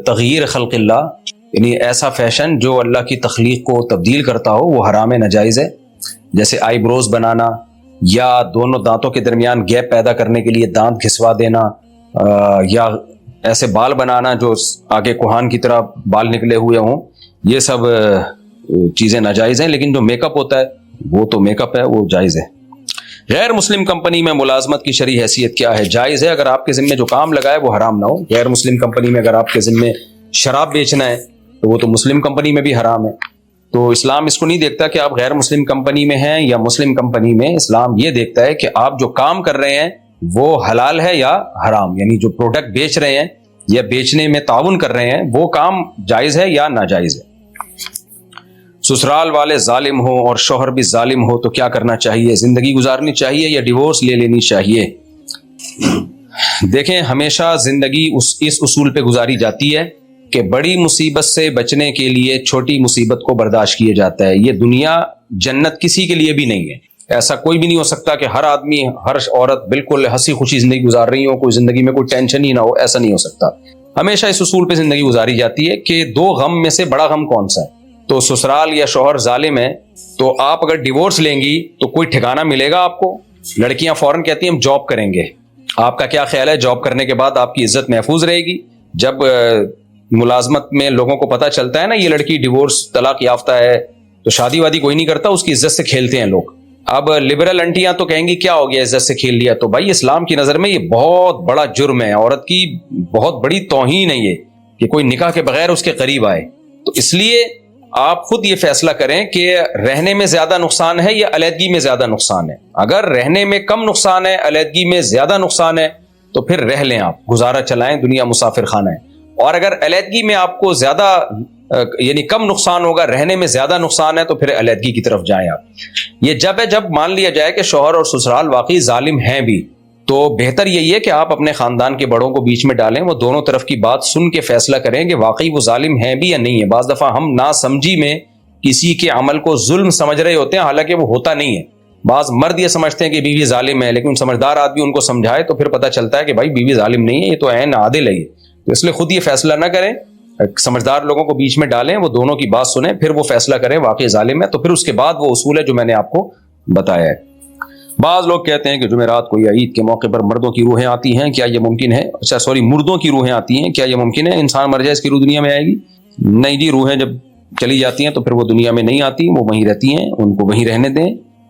تغییر خلق اللہ, یعنی ایسا فیشن جو اللہ کی تخلیق کو تبدیل کرتا ہو, وہ حرام ہے, ناجائز ہے. جیسے آئی بروز بنانا یا دونوں دانتوں کے درمیان گیپ پیدا کرنے کے لیے دانت گھسوا دینا, یا ایسے بال بنانا جو آگے کوہان کی طرح بال نکلے ہوئے ہوں, یہ سب چیزیں ناجائز ہیں. لیکن جو میک اپ ہوتا ہے وہ تو میک اپ ہے, وہ جائز ہے. غیر مسلم کمپنی میں ملازمت کی شرعی حیثیت کیا ہے؟ جائز ہے اگر آپ کے ذمے جو کام لگا ہے وہ حرام نہ ہو. غیر مسلم کمپنی میں اگر آپ کے ذمے شراب بیچنا ہے تو وہ تو مسلم کمپنی میں بھی حرام ہے. تو اسلام اس کو نہیں دیکھتا کہ آپ غیر مسلم کمپنی میں ہیں یا مسلم کمپنی میں. اسلام یہ دیکھتا ہے کہ آپ جو کام کر رہے ہیں وہ حلال ہے یا حرام, یعنی جو پروڈکٹ بیچ رہے ہیں یا بیچنے میں تعاون کر رہے ہیں وہ کام جائز ہے یا ناجائز ہے. سسرال والے ظالم ہو اور شوہر بھی ظالم ہو تو کیا کرنا چاہیے؟ زندگی گزارنی چاہیے یا ڈیورس لے لینی چاہیے؟ دیکھیں, ہمیشہ زندگی اس اصول پہ گزاری جاتی ہے کہ بڑی مصیبت سے بچنے کے لیے چھوٹی مصیبت کو برداشت کیا جاتا ہے. یہ دنیا جنت کسی کے لیے بھی نہیں ہے. ایسا کوئی بھی نہیں ہو سکتا کہ ہر آدمی, ہر عورت بالکل ہنسی خوشی زندگی گزار رہی ہو, کوئی زندگی میں کوئی ٹینشن ہی نہ ہو, ایسا نہیں ہو سکتا. ہمیشہ اس اصول پہ زندگی گزاری جاتی ہے کہ دو غم میں سے بڑا غم کون سا ہے. تو سسرال یا شوہر ظالم ہے تو آپ اگر ڈیورس لیں گی تو کوئی ٹھکانہ ملے گا آپ کو؟ لڑکیاں فوراً کہتی ہیں ہم جاب کریں گے. آپ کا کیا خیال ہے, جاب کرنے کے بعد آپ کی عزت محفوظ رہے گی؟ جب ملازمت میں لوگوں کو پتہ چلتا ہے نا یہ لڑکی ڈیورس طلاق یافتہ ہے تو شادی وادی کوئی نہیں کرتا, اس کی عزت سے کھیلتے ہیں لوگ. اب لبرل انٹیاں تو کہیں گی کیا ہو گیا عزت سے کھیل لیا. تو بھائی اسلام کی نظر میں یہ بہت بڑا جرم ہے, عورت کی بہت بڑی توہین ہے یہ کہ کوئی نکاح کے بغیر اس کے قریب آئے. تو اس لیے آپ خود یہ فیصلہ کریں کہ رہنے میں زیادہ نقصان ہے یا علیحدگی میں زیادہ نقصان ہے. اگر رہنے میں کم نقصان ہے, علیحدگی میں زیادہ نقصان ہے تو پھر رہ لیں, آپ گزارا چلائیں, دنیا مسافر خانہ ہے. اور اگر علیحدگی میں آپ کو زیادہ یعنی کم نقصان ہوگا, رہنے میں زیادہ نقصان ہے, تو پھر علیحدگی کی طرف جائیں آپ. یہ جب ہے جب مان لیا جائے کہ شوہر اور سسرال واقعی ظالم ہیں بھی, تو بہتر یہی ہے کہ آپ اپنے خاندان کے بڑوں کو بیچ میں ڈالیں, وہ دونوں طرف کی بات سن کے فیصلہ کریں کہ واقعی وہ ظالم ہیں بھی یا نہیں ہے. بعض دفعہ ہم ناسمجھی میں کسی کے عمل کو ظلم سمجھ رہے ہوتے ہیں, حالانکہ وہ ہوتا نہیں ہے. بعض مرد یہ سمجھتے ہیں کہ بیوی ظالم ہے, لیکن سمجھدار آدمی ان کو سمجھائے تو پھر پتہ چلتا ہے کہ بھائی بیوی ظالم نہیں ہے, یہ تو عین عادل ہے. تو اس لیے خود یہ فیصلہ نہ کریں, سمجھدار لوگوں کو بیچ میں ڈالیں, وہ دونوں کی بات سنیں, پھر وہ فیصلہ کریں واقعی ظالم ہے, تو پھر اس کے بعد وہ اصول ہے جو میں نے آپ کو بتایا ہے. بعض لوگ کہتے ہیں کہ جمعرات کو یا عید کے موقع پر مردوں کی روحیں آتی ہیں, کیا یہ ممکن ہے؟ مردوں کی روحیں آتی ہیں, کیا یہ ممکن ہے؟ انسان مر جائے اس کی روح دنیا میں آئے گی؟ نہیں جی, روحیں جب چلی جاتی ہیں تو پھر وہ دنیا میں نہیں آتی, وہ وہیں رہتی ہیں, ان کو وہیں رہنے دیں,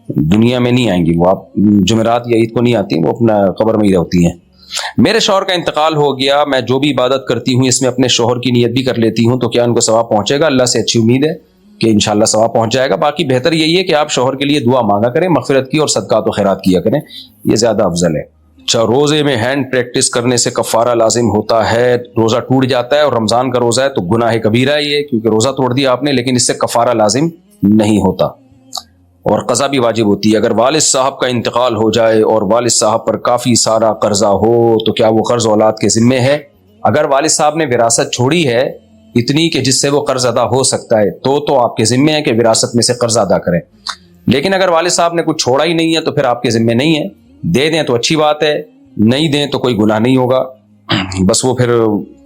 دنیا میں نہیں آئیں گی. وہ آپ جمعرات یا عید کو نہیں آتی, وہ اپنا قبر میں ہی رہتی ہیں. میرے شوہر کا انتقال ہو گیا, میں جو بھی عبادت کرتی ہوں اس میں اپنے شوہر کی نیت بھی کر لیتی ہوں, تو کیا ان کو ثواب پہنچے گا؟ اللہ سے اچھی امید ہے کہ انشاءاللہ ثواب پہنچ جائے گا. باقی بہتر یہی ہے کہ آپ شوہر کے لیے دعا مانگا کریں, مغفرت کی اور صدقات و خیرات کیا کریں, یہ زیادہ افضل ہے. اچھا, روزے میں ہینڈ پریکٹس کرنے سے کفارہ لازم ہوتا ہے؟ روزہ ٹوٹ جاتا ہے اور رمضان کا روزہ ہے تو گناہ کبیرہ ہے یہ, کیونکہ روزہ توڑ دیا آپ نے, لیکن اس سے کفارہ لازم نہیں ہوتا اور قضا بھی واجب ہوتی ہے. اگر والد صاحب کا انتقال ہو جائے اور والد صاحب پر کافی سارا قرضہ ہو تو کیا وہ قرض اولاد کے ذمے ہے؟ اگر والد صاحب نے وراثت چھوڑی ہے اتنی کہ جس سے وہ قرض ادا ہو سکتا ہے تو آپ کے ذمے ہے کہ وراثت میں سے قرض ادا کریں. لیکن اگر والد صاحب نے کچھ چھوڑا ہی نہیں ہے تو پھر آپ کے ذمے نہیں ہے. دے دیں تو اچھی بات ہے, نہیں دیں تو کوئی گناہ نہیں ہوگا. بس وہ پھر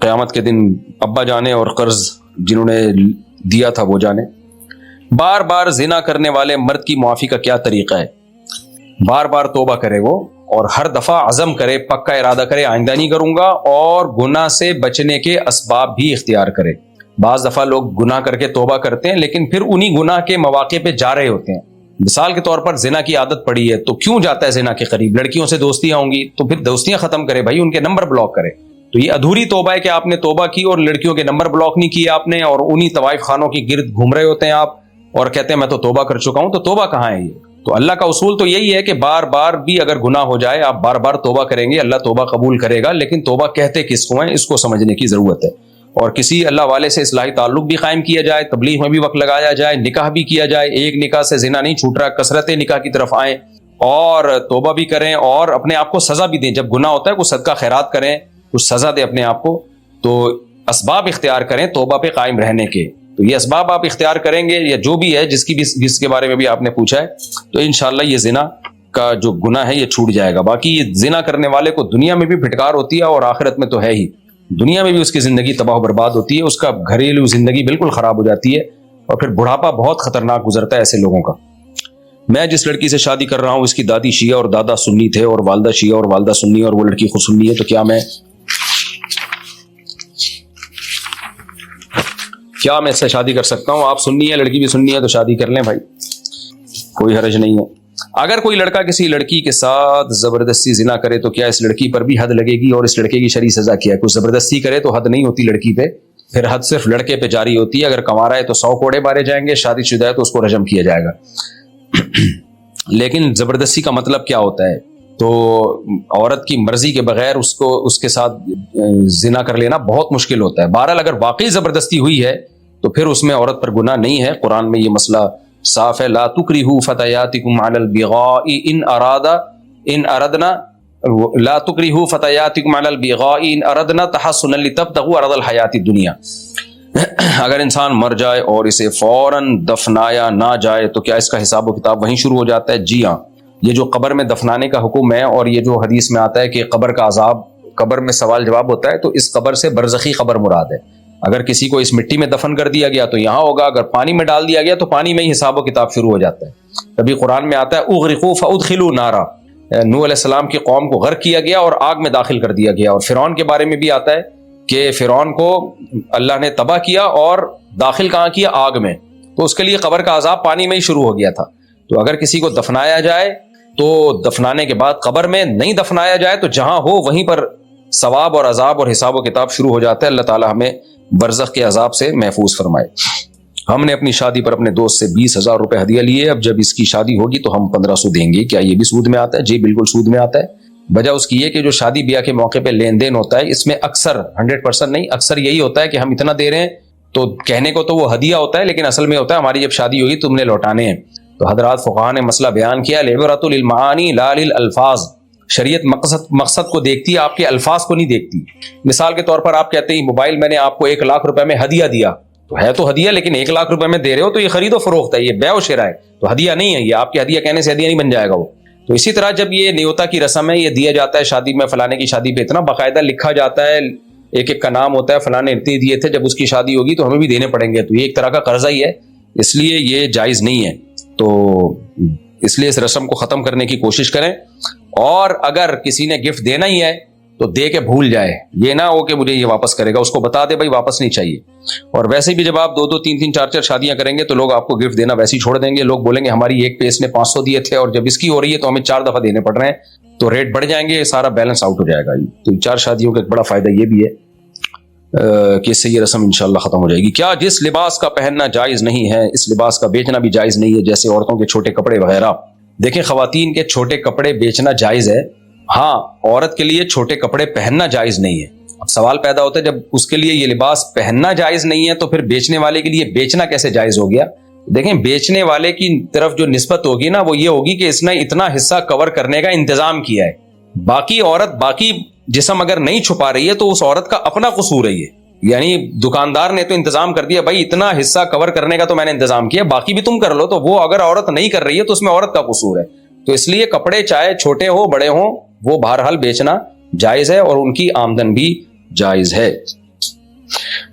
قیامت کے دن ابا جانے اور قرض جنہوں نے دیا تھا وہ جانے. بار بار زنا کرنے والے مرد کی معافی کا کیا طریقہ ہے؟ بار بار توبہ کرے وہ, اور ہر دفعہ عزم کرے, پکا ارادہ کرے آئندہ نہیں کروں گا, اور گناہ سے بچنے کے اسباب بھی اختیار کرے. بعض دفعہ لوگ گناہ کر کے توبہ کرتے ہیں لیکن پھر انہی گناہ کے مواقع پہ جا رہے ہوتے ہیں. مثال کے طور پر زنا کی عادت پڑی ہے تو کیوں جاتا ہے زنا کے قریب؟ لڑکیوں سے دوستیاں ہوں گی تو پھر دوستیاں ختم کرے بھائی, ان کے نمبر بلاک کرے. تو یہ ادھوری توبہ ہے کہ آپ نے توبہ کی اور لڑکیوں کے نمبر بلاک نہیں کیے آپ نے, اور انہی طوائف خانوں کی گرد گھوم رہے ہوتے ہیں آپ اور کہتے ہیں میں تو توبہ کر چکا ہوں. تو توبہ کہاں ہے یہ؟ تو اللہ کا اصول تو یہی ہے کہ بار بار بھی اگر گناہ ہو جائے آپ بار بار توبہ کریں گے, اللہ توبہ قبول کرے گا, لیکن توبہ کہتے کس کو ہیں اس کو سمجھنے کی ضرورت ہے. اور کسی اللہ والے سے اصلاحی تعلق بھی قائم کیا جائے, تبلیغ میں بھی وقت لگایا جائے, نکاح بھی کیا جائے, ایک نکاح سے زنا نہیں چھوٹ رہا, کثرت نکاح کی طرف آئیں اور توبہ بھی کریں اور اپنے آپ کو سزا بھی دیں. جب گناہ ہوتا ہے کچھ صدقہ خیرات کریں, کچھ سزا دیں اپنے آپ کو, تو اسباب اختیار کریں توبہ پہ قائم رہنے کے. تو یہ اسباب آپ اختیار کریں گے یا جو بھی ہے جس کے بارے میں بھی آپ نے پوچھا ہے, تو انشاءاللہ یہ زنا کا جو گناہ ہے یہ چھوٹ جائے گا. باقی یہ زنا کرنے والے کو دنیا میں بھی پھٹکار ہوتی ہے اور آخرت میں تو ہے ہی, دنیا میں بھی اس کی زندگی تباہ و برباد ہوتی ہے, اس کا گھریلو زندگی بالکل خراب ہو جاتی ہے اور پھر بڑھاپا بہت خطرناک گزرتا ہے ایسے لوگوں کا. میں جس لڑکی سے شادی کر رہا ہوں اس کی دادی شیعہ اور دادا سنی تھے اور والدہ شیعہ اور والدہ سنی اور وہ لڑکی خود سنی ہے, تو کیا میں اس سے شادی کر سکتا ہوں؟ آپ سنی ہے, لڑکی بھی سنی ہے, تو شادی کر لیں بھائی, کوئی حرج نہیں ہے. اگر کوئی لڑکا کسی لڑکی کے ساتھ زبردستی زنا کرے تو کیا اس لڑکی پر بھی حد لگے گی اور اس لڑکے کی شرعی سزا کیا ہے؟ کچھ زبردستی کرے تو حد نہیں ہوتی لڑکی پہ, پھر حد صرف لڑکے پہ جاری ہوتی ہے. اگر کنوارا ہے تو 100 کوڑے مارے جائیں گے, شادی شدہ ہے تو اس کو رجم کیا جائے گا. لیکن زبردستی کا مطلب کیا ہوتا ہے؟ تو عورت کی مرضی کے بغیر اس کے ساتھ زنا کر لینا بہت مشکل ہوتا ہے. بہرحال اگر واقعی زبردستی ہوئی ہے تو پھر اس میں عورت پر گناہ نہیں ہے. قرآن میں یہ مسئلہ صاف ہے, لا تکرہوا فتیاتکم علی البغاء ان اردنا لا تکرہوا فتیاتکم علی البغاء ان اردنا تحصنا لتبتغوا عرض الحیات الدنیا. اگر انسان مر جائے اور اسے فوراً دفنایا نہ جائے تو کیا اس کا حساب و کتاب وہیں شروع ہو جاتا ہے؟ جی ہاں, یہ جو قبر میں دفنانے کا حکم ہے اور یہ جو حدیث میں آتا ہے کہ قبر کا عذاب, قبر میں سوال جواب ہوتا ہے, تو اس قبر سے برزخی قبر مراد ہے. اگر کسی کو اس مٹی میں دفن کر دیا گیا تو یہاں ہوگا, اگر پانی میں ڈال دیا گیا تو پانی میں ہی حساب و کتاب شروع ہو جاتا ہے. کبھی قرآن میں آتا ہے اغرقوا فادخلوا نارا, نوح علیہ السلام کی قوم کو غرق کیا گیا اور آگ میں داخل کر دیا گیا. اور فرعون کے بارے میں بھی آتا ہے کہ فرعون کو اللہ نے تباہ کیا اور داخل کہاں کیا؟ آگ میں. تو اس کے لیے قبر کا عذاب پانی میں ہی شروع ہو گیا تھا. تو اگر کسی کو دفنایا جائے تو دفنانے کے بعد قبر میں نہیں دفنایا جائے تو جہاں ہو وہیں پر ثواب اور عذاب اور حساب و کتاب شروع ہو جاتا ہے. اللہ تعالی ہمیں برزخ کے عذاب سے محفوظ فرمائے. ہم نے اپنی شادی پر اپنے دوست سے 20,000 روپے ہدیہ لیے, اب جب اس کی شادی ہوگی تو ہم 1500 دیں گے, کیا یہ بھی سود میں آتا ہے؟ جی بالکل سود میں آتا ہے. وجہ اس کی یہ کہ جو شادی بیاہ کے موقع پہ لین دین ہوتا ہے اس میں اکثر 100% نہیں, اکثر یہی ہوتا ہے کہ ہم اتنا دے رہے ہیں, تو کہنے کو تو وہ ہدیہ ہوتا ہے لیکن اصل میں ہوتا ہے ہماری جب شادی ہوگی تم نے لوٹانے ہیں. تو حضرات فقہاء نے مسئلہ بیان کیا, العبرۃ للمعانی لا للالفاظ. شریعت مقصد کو دیکھتی ہے, آپ کے الفاظ کو نہیں دیکھتی. مثال کے طور پر آپ کہتے ہیں موبائل میں نے آپ کو 1 لاکھ روپے میں ہدیہ دیا, تو ہے تو ہدیہ, لیکن 1 لاکھ روپے میں دے رہے ہو تو یہ خرید و فروخت ہے, یہ بیع و شراء ہے, تو ہدیہ نہیں ہے. یہ آپ کے ہدیہ کہنے سے ہدیہ نہیں بن جائے گا وہ. تو اسی طرح جب یہ نیوتا کی رسم ہے, یہ دیا جاتا ہے شادی میں, فلانے کی شادی پہ اتنا باقاعدہ لکھا جاتا ہے, ایک ایک کا نام ہوتا ہے, فلانے اتنے دیے تھے, جب اس کی شادی ہوگی تو ہمیں بھی دینے پڑیں گے, تو یہ ایک طرح کا قرضہ ہی ہے, اس لیے یہ جائز نہیں ہے. تو اس لیے اس رسم کو ختم کرنے کی کوشش کریں. اور اگر کسی نے گفٹ دینا ہی ہے تو دے کے بھول جائے, یہ نہ ہو کہ مجھے یہ واپس کرے گا, اس کو بتا دے بھائی واپس نہیں چاہیے. اور ویسے بھی جب آپ 2-2, 3-3, 4-4 شادیاں کریں گے تو لوگ آپ کو گفٹ دینا ویسے ہی چھوڑ دیں گے. لوگ بولیں گے ہماری ایک پہ اس نے 500 دیے تھے اور جب اس کی ہو رہی ہے تو ہمیں 4 دفعہ دینے پڑ رہے ہیں, تو ریٹ بڑھ جائیں گے, سارا بیلنس آؤٹ ہو جائے گا. تو 4 شادیوں کا ایک بڑا فائدہ یہ بھی ہے کہ اس سے یہ رسم انشاءاللہ ختم ہو جائے گی. کیا جس لباس کا پہننا جائز نہیں ہے اس لباس کا بیچنا بھی جائز نہیں ہے, جیسے عورتوں کے چھوٹے کپڑے وغیرہ؟ دیکھیں, خواتین کے چھوٹے کپڑے بیچنا جائز ہے, ہاں عورت کے لیے چھوٹے کپڑے پہننا جائز نہیں ہے. اب سوال پیدا ہوتا ہے جب اس کے لیے یہ لباس پہننا جائز نہیں ہے تو پھر بیچنے والے کے لیے بیچنا کیسے جائز ہو گیا؟ دیکھیں, بیچنے والے کی طرف جو نسبت ہوگی نا وہ یہ ہوگی کہ اس نے اتنا حصہ کور کرنے کا انتظام کیا ہے, باقی عورت باقی جسم اگر نہیں چھپا رہی ہے تو اس عورت کا اپنا قصور ہے یہ. یعنی دکاندار نے تو انتظام کر دیا, بھائی اتنا حصہ کور کرنے کا تو میں نے انتظام کیا, باقی بھی تم کر لو, تو وہ اگر عورت نہیں کر رہی ہے تو اس میں عورت کا قصور ہے. تو اس لیے کپڑے چاہے چھوٹے ہو بڑے ہوں وہ بہرحال بیچنا جائز ہے اور ان کی آمدن بھی جائز ہے.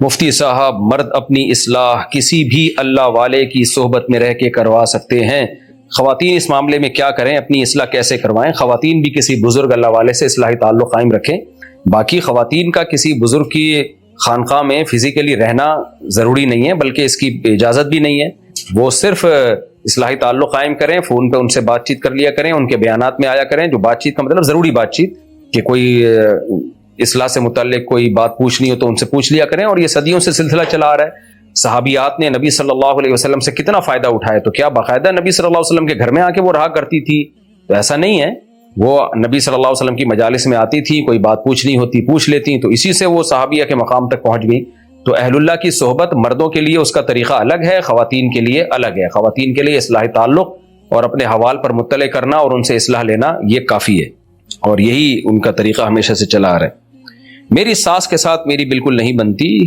مفتی صاحب, مرد اپنی اصلاح کسی بھی اللہ والے کی صحبت میں رہ کے کروا سکتے ہیں, خواتین اس معاملے میں کیا کریں, اپنی اصلاح کیسے کروائیں؟ خواتین بھی کسی بزرگ اللہ والے سے اصلاحی تعلق قائم رکھیں. باقی خواتین کا کسی بزرگ کی خانقاہ میں فزیکلی رہنا ضروری نہیں ہے, بلکہ اس کی اجازت بھی نہیں ہے. وہ صرف اصلاحی تعلق قائم کریں, فون پہ ان سے بات چیت کر لیا کریں, ان کے بیانات میں آیا کریں, جو بات چیت کا مطلب ضروری بات چیت, کہ کوئی اصلاح سے متعلق کوئی بات پوچھنی ہو تو ان سے پوچھ لیا کریں. اور یہ صدیوں سے سلسلہ چلا آ رہا ہے, صحابیات نے نبی صلی اللہ علیہ وسلم سے کتنا فائدہ اٹھایا, تو کیا باقاعدہ نبی صلی اللہ علیہ وسلم کے گھر میں آ کے وہ رہا کرتی تھی؟ تو ایسا نہیں ہے, وہ نبی صلی اللہ علیہ وسلم کی مجالس میں آتی تھی, کوئی بات پوچھنی ہوتی پوچھ لیتی, تو اسی سے وہ صحابیہ کے مقام تک پہنچ گئی. تو اہل اللہ کی صحبت مردوں کے لیے اس کا طریقہ الگ ہے، خواتین کے لیے الگ ہے. خواتین کے لیے اصلاح تعلق اور اپنے حوال پر مطلع کرنا اور ان سے اصلاح لینا یہ کافی ہے، اور یہی ان کا طریقہ ہمیشہ سے چلا آ رہا ہے. میری ساس کے ساتھ میری بالکل نہیں بنتی.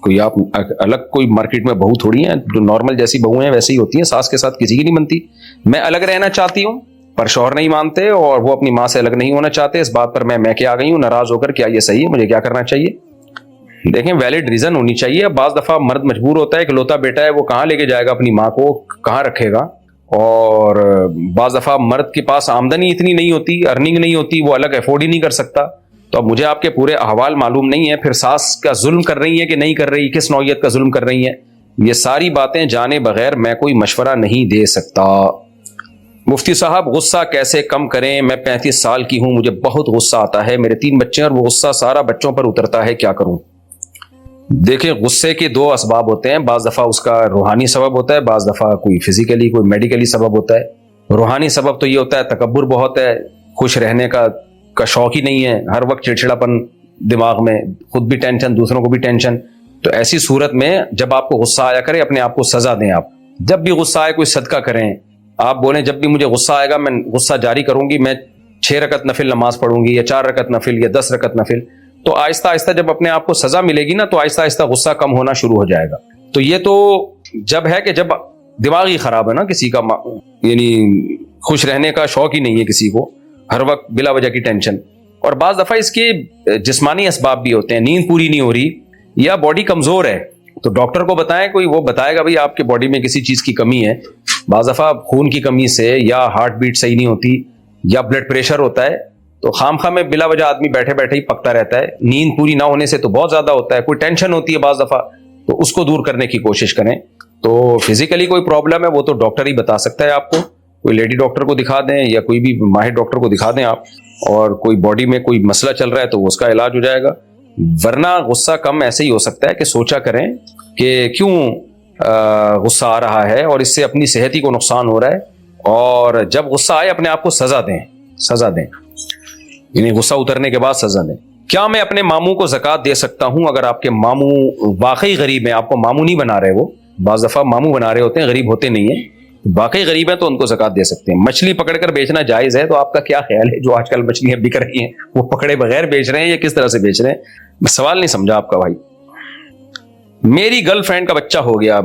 کوئی آپ الگ کوئی مارکیٹ میں بہو تھوڑی ہیں، جو نارمل جیسی بہو ہیں ویسی ہی ہوتی ہیں. ساس کے ساتھ کسی کی نہیں بنتی. میں الگ رہنا چاہتی ہوں پر شوہر نہیں مانتے، اور وہ اپنی ماں سے الگ نہیں ہونا چاہتے. اس بات پر میں کے آ گئی ہوں ناراض ہو کر. کیا یہ صحیح ہے؟ مجھے کیا کرنا چاہیے؟ دیکھیں ویلڈ ریزن ہونی چاہیے. بعض دفعہ مرد مجبور ہوتا ہے، اکلوتا بیٹا ہے، وہ کہاں لے کے جائے گا اپنی ماں کو، کہاں رکھے گا. اور بعض دفعہ مرد کے پاس آمدنی اتنی نہیں ہوتی، ارننگ نہیں ہوتی، وہ الگ افورڈ ہی نہیں کر سکتا. تو اب مجھے آپ کے پورے احوال معلوم نہیں ہے. پھر ساس کا ظلم کر رہی ہے کہ نہیں کر رہی، کس نوعیت کا ظلم کر رہی ہیں، یہ ساری باتیں جانے بغیر میں کوئی مشورہ نہیں دے سکتا. مفتی صاحب غصہ کیسے کم کریں؟ میں 35 سال کی ہوں، مجھے بہت غصہ آتا ہے. میرے 3 بچے ہیں اور وہ غصہ سارا بچوں پر اترتا ہے، کیا کروں؟ دیکھیں غصے کے 2 اسباب ہوتے ہیں. بعض دفعہ اس کا روحانی سبب ہوتا ہے، بعض دفعہ کوئی فزیکلی کوئی میڈیکلی سبب ہوتا ہے. روحانی سبب تو یہ ہوتا ہے تکبر بہت ہے، خوش رہنے کا شوق ہی نہیں ہے، ہر وقت چڑچڑاپن دماغ میں، خود بھی ٹینشن، دوسروں کو بھی ٹینشن. تو ایسی صورت میں جب آپ کو غصہ آیا کرے اپنے آپ کو سزا دیں. آپ جب بھی غصہ آئے کوئی صدقہ کریں. آپ بولیں جب بھی مجھے غصہ آئے گا میں غصہ جاری کروں گی، میں 6 رکعت نفل نماز پڑھوں گی، یا 4 رکعت نفل، یا 10 رکعت نفل. تو آہستہ آہستہ جب اپنے آپ کو سزا ملے گی نا تو آہستہ آہستہ غصہ کم ہونا شروع ہو جائے گا. تو یہ تو جب ہے کہ جب دماغ ہی خراب ہے نا کسی کا، یعنی خوش رہنے کا شوق ہی نہیں ہے کسی کو، ہر وقت بلا وجہ کی ٹینشن. اور بعض دفعہ اس کے جسمانی اسباب بھی ہوتے ہیں، نیند پوری نہیں ہو رہی یا باڈی کمزور ہے، تو ڈاکٹر کو بتائیں، کوئی وہ بتائے گا بھائی آپ کے باڈی میں کسی چیز کی کمی ہے. بعض دفعہ خون کی کمی سے، یا ہارٹ بیٹ صحیح نہیں ہوتی، یا بلڈ پریشر ہوتا ہے. تو خام خواہ میں بلا وجہ آدمی بیٹھے بیٹھے ہی پکتا رہتا ہے. نیند پوری نہ ہونے سے تو بہت زیادہ ہوتا ہے. کوئی ٹینشن ہوتی ہے بعض دفعہ، تو اس کو دور کرنے کی کوشش کریں. تو فزیکلی کوئی پرابلم ہے وہ تو ڈاکٹر ہی بتا سکتا ہے آپ کو. کوئی لیڈی ڈاکٹر کو دکھا دیں یا کوئی بھی ماہر ڈاکٹر کو دکھا دیں آپ. اور کوئی باڈی میں کوئی مسئلہ چل رہا ہے تو اس کا علاج ہو جائے گا. ورنہ غصہ کم ایسے ہی ہو سکتا ہے کہ سوچا کریں کہ کیوں غصہ آ رہا ہے اور اس سے اپنی صحت ہی کو نقصان ہو رہا ہے. اور جب غصہ آئے اپنے آپ کو سزا دیں، یعنی غصہ اترنے کے بعد سزا دیں. کیا میں اپنے ماموں کو زکوٰۃ دے سکتا ہوں اگر آپ کے ماموں واقعی غریب ہیں؟ آپ کو ماموں نہیں بنا رہے، وہ بعض دفعہ ماموں بنا رہے ہوتے ہیں، غریب ہوتے نہیں ہیں. واقعی غریب ہیں تو ان کو زکوٰۃ دے سکتے ہیں. مچھلی پکڑ کر بیچنا جائز ہے، تو آپ کا کیا خیال ہے جو آج کل مچھلیاں بک رہی ہیں وہ پکڑے بغیر بیچ رہے ہیں یا کس طرح سے بیچ رہے ہیں؟ میں سوال نہیں سمجھا آپ کا بھائی. میری گرل فرینڈ کا بچہ ہو گیا،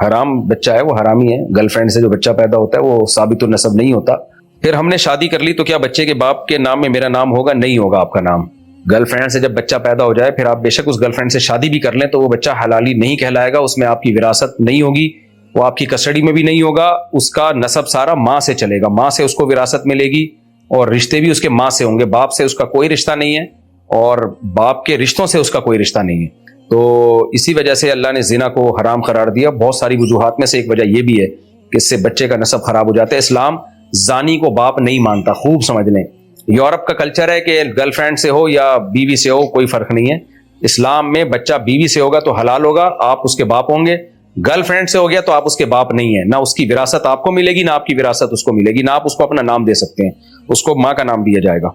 حرام بچہ ہے، وہ حرامی ہے. گرل فرینڈ سے جو بچہ پیدا ہوتا ہے وہ ثابت النسب نہیں ہوتا. پھر ہم نے شادی کر لی تو کیا بچے کے باپ کے نام میں میرا نام ہوگا؟ نہیں ہوگا آپ کا نام. گرل فرینڈ سے جب بچہ پیدا ہو جائے پھر آپ بے شک اس گرل فرینڈ سے شادی بھی کر لیں تو وہ بچہ حلالی نہیں کہلائے گا. اس میں آپ کی وراثت نہیں ہوگی، وہ آپ کی کسٹڈی میں بھی نہیں ہوگا. اس کا نسب سارا ماں سے چلے گا، ماں سے اس کو وراثت ملے گی، اور رشتے بھی اس کے ماں سے ہوں گے. باپ سے اس کا کوئی رشتہ نہیں ہے، اور باپ کے رشتوں سے اس کا کوئی رشتہ نہیں ہے. تو اسی وجہ سے اللہ نے زنا کو حرام قرار دیا. بہت ساری وجوہات میں سے ایک وجہ یہ بھی ہے کہ اس سے بچے کا نسب خراب ہو جاتا ہے. اسلام زانی کو باپ نہیں مانتا، خوب سمجھ لیں. یورپ کا کلچر ہے کہ گرل فرینڈ سے ہو یا بیوی سے ہو کوئی فرق نہیں ہے. اسلام میں بچہ بیوی سے ہوگا تو حلال ہوگا، آپ اس کے باپ ہوں گے. گرل فرینڈ سے ہو گیا تو آپ اس کے باپ نہیں ہیں، نہ اس کی وراثت آپ کو ملے گی، نہ آپ کی وراثت اس کو ملے گی، نہ آپ اس کو اپنا نام دے سکتے ہیں. اس کو ماں کا نام دیا جائے گا.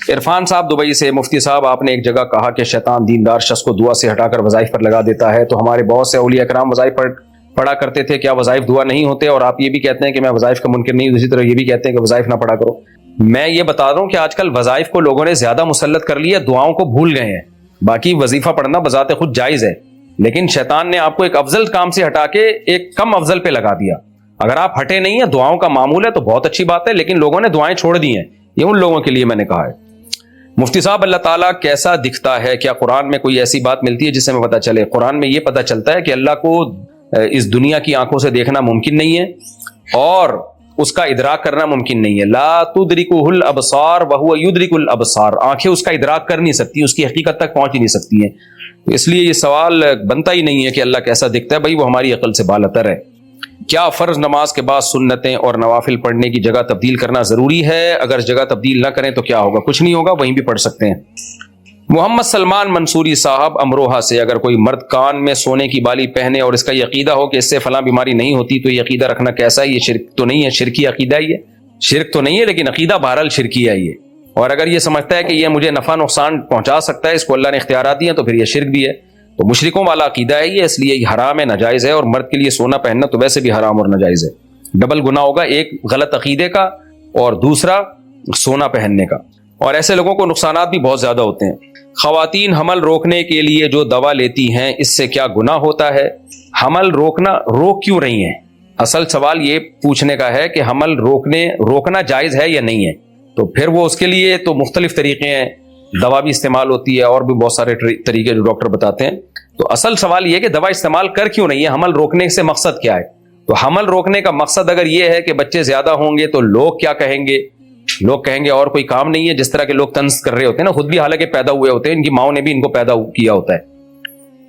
عرفان صاحب دبئی سے، مفتی صاحب آپ نے ایک جگہ کہا کہ شیطان دیندار شخص کو دعا سے ہٹا کر وظائف پر لگا دیتا ہے، تو ہمارے بہت سے اولیاء کرام وظائف پر پڑھا کرتے تھے، کیا وظائف دعا نہیں ہوتے؟ اور آپ یہ بھی کہتے ہیں کہ میں وظائف کا منکر نہیں ہوں، اسی طرح یہ بھی کہتے ہیں کہ وظائف نہ پڑھا کرو. میں یہ بتا رہا ہوں کہ آج کل وظائف کو لوگوں نے زیادہ مسلط کر لیا، دعاؤں کو بھول گئے ہیں. باقی وظیفہ پڑھنا بذات خود جائز ہے، لیکن شیطان نے آپ کو ایک افضل کام سے ہٹا کے ایک کم افضل پہ لگا دیا. اگر آپ ہٹے نہیں ہیں، دعاؤں کا معمول ہے تو بہت اچھی بات ہے، لیکن لوگوں نے دعائیں چھوڑ دی ہیں. یہ ان لوگوں کے لیے میں نے کہا ہے. مفتی صاحب اللہ تعالیٰ کیسا دکھتا ہے؟ کیا قرآن میں کوئی ایسی بات ملتی ہے جس سے ہمیں پتہ چلے؟ قرآن میں یہ پتہ چلتا ہے کہ اللہ کو اس دنیا کی آنکھوں سے دیکھنا ممکن نہیں ہے اور اس کا ادراک کرنا ممکن نہیں ہے. لا تدرکہ الابصار وہو یدرک الابصار. آنکھیں اس کا ادراک کر نہیں سکتی، اس کی حقیقت تک پہنچ ہی نہیں سکتی ہیں. اس لیے یہ سوال بنتا ہی نہیں ہے کہ اللہ کیسا دکھتا ہے. بھائی وہ ہماری عقل سے بالاتر ہے. کیا فرض نماز کے بعد سنتیں اور نوافل پڑھنے کی جگہ تبدیل کرنا ضروری ہے؟ اگر جگہ تبدیل نہ کریں تو کیا ہوگا؟ کچھ نہیں ہوگا، وہیں بھی پڑھ سکتے ہیں. محمد سلمان منصوری صاحب امروہہ سے، اگر کوئی مرد کان میں سونے کی بالی پہنے اور اس کا یہ عقیدہ ہو کہ اس سے فلاں بیماری نہیں ہوتی تو یہ عقیدہ رکھنا کیسا ہے؟ یہ شرک تو نہیں ہے؟ شرکی عقیدہ ہی ہے. شرک تو نہیں ہے لیکن عقیدہ بہرحال شرکی ہے یہ. اور اگر یہ سمجھتا ہے کہ یہ مجھے نفع نقصان پہنچا سکتا ہے، اس کو اللہ نے اختیارات دیے ہیں، تو پھر یہ شرک بھی ہے. تو مشرکوں والا عقیدہ ہے یہ، اس لیے یہ حرام ہے، ناجائز ہے. اور مرد کے لیے سونا پہننا تو ویسے بھی حرام اور ناجائز ہے. ڈبل گناہ ہوگا، ایک غلط عقیدے کا اور دوسرا سونا پہننے کا. اور ایسے لوگوں کو نقصانات بھی بہت زیادہ ہوتے ہیں. خواتین حمل روکنے کے لیے جو دوا لیتی ہیں، اس سے کیا گناہ ہوتا ہے؟ حمل روک کیوں رہی ہیں؟ اصل سوال یہ پوچھنے کا ہے کہ حمل روکنا جائز ہے یا نہیں ہے. تو پھر وہ اس کے لیے تو مختلف طریقے ہیں، دوا بھی استعمال ہوتی ہے اور بھی بہت سارے طریقے جو ڈاکٹر بتاتے ہیں. تو اصل سوال یہ کہ دوا استعمال کر کیوں رہی ہے؟ حمل روکنے سے مقصد کیا ہے؟ تو حمل روکنے کا مقصد اگر یہ ہے کہ بچے زیادہ ہوں گے تو لوگ کیا کہیں گے؟ لوگ کہیں گے اور کوئی کام نہیں ہے. جس طرح کے لوگ طنز کر رہے ہوتے ہیں نا، خود بھی حالانکہ پیدا ہوئے ہوتے ہیں، ان کی ماؤں نے بھی ان کو پیدا کیا ہوتا ہے.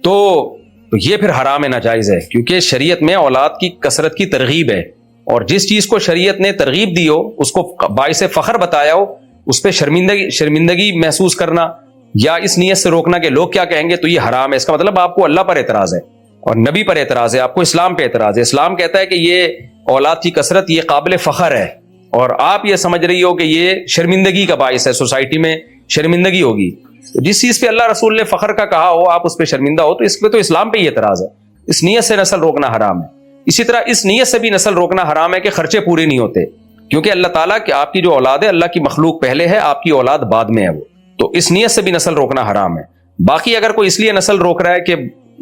تو یہ پھر حرام ہے، ناجائز ہے. کیونکہ شریعت میں اولاد کی کثرت کی ترغیب ہے، اور جس چیز کو شریعت نے ترغیب دی ہو، اس کو باعث فخر بتایا ہو، اس پہ شرمندگی محسوس کرنا یا اس نیت سے روکنا کہ لوگ کیا کہیں گے، تو یہ حرام ہے. اس کا مطلب آپ کو اللہ پر اعتراض ہے اور نبی پر اعتراض ہے، آپ کو اسلام پہ اعتراض ہے. اسلام کہتا ہے کہ یہ اولاد کی کثرت یہ قابل فخر ہے، اور آپ یہ سمجھ رہی ہو کہ یہ شرمندگی کا باعث ہے، سوسائٹی میں شرمندگی ہوگی. جس چیز پہ اللہ رسول نے فخر کا کہا ہو، آپ اس پہ شرمندہ ہو، تو اس پہ تو اسلام پہ ہی اعتراض ہے. اس نیت سے نسل روکنا حرام ہے. اسی طرح اس نیت سے بھی نسل روکنا حرام ہے کہ خرچے پورے نہیں ہوتے، کیونکہ اللہ تعالیٰ کہ آپ کی جو اولاد ہے، اللہ کی مخلوق پہلے ہے، آپ کی اولاد بعد میں ہے. وہ تو اس نیت سے بھی نسل روکنا حرام ہے. باقی اگر کوئی اس لیے نسل روک رہا ہے کہ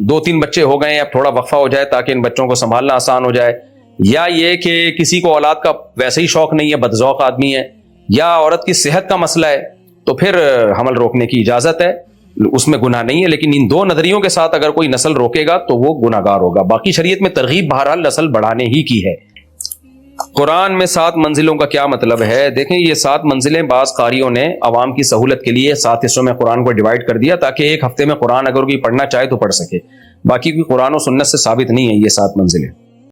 2-3 بچے ہو گئے ہیں، اب تھوڑا وقفہ ہو جائے تاکہ ان بچوں کو سنبھالنا آسان ہو جائے، یا یہ کہ کسی کو اولاد کا ویسے ہی شوق نہیں ہے، بدذوق آدمی ہے، یا عورت کی صحت کا مسئلہ ہے، تو پھر حمل روکنے کی اجازت ہے، اس میں گناہ نہیں ہے. لیکن ان دو نظریوں کے ساتھ اگر کوئی نسل روکے گا تو وہ گناہ گار ہوگا. باقی شریعت میں ترغیب بہرحال نسل بڑھانے ہی کی ہے. قرآن میں 7 منزلوں کا کیا مطلب ہے؟ دیکھیں یہ 7 منزلیں بعض قاریوں نے عوام کی سہولت کے لیے 7 حصوں میں قرآن کو ڈیوائڈ کر دیا تاکہ ایک ہفتے میں قرآن اگر کوئی پڑھنا چاہے تو پڑھ سکے. باقی کوئی قرآن و سنت سے ثابت نہیں ہے یہ 7 منزلیں.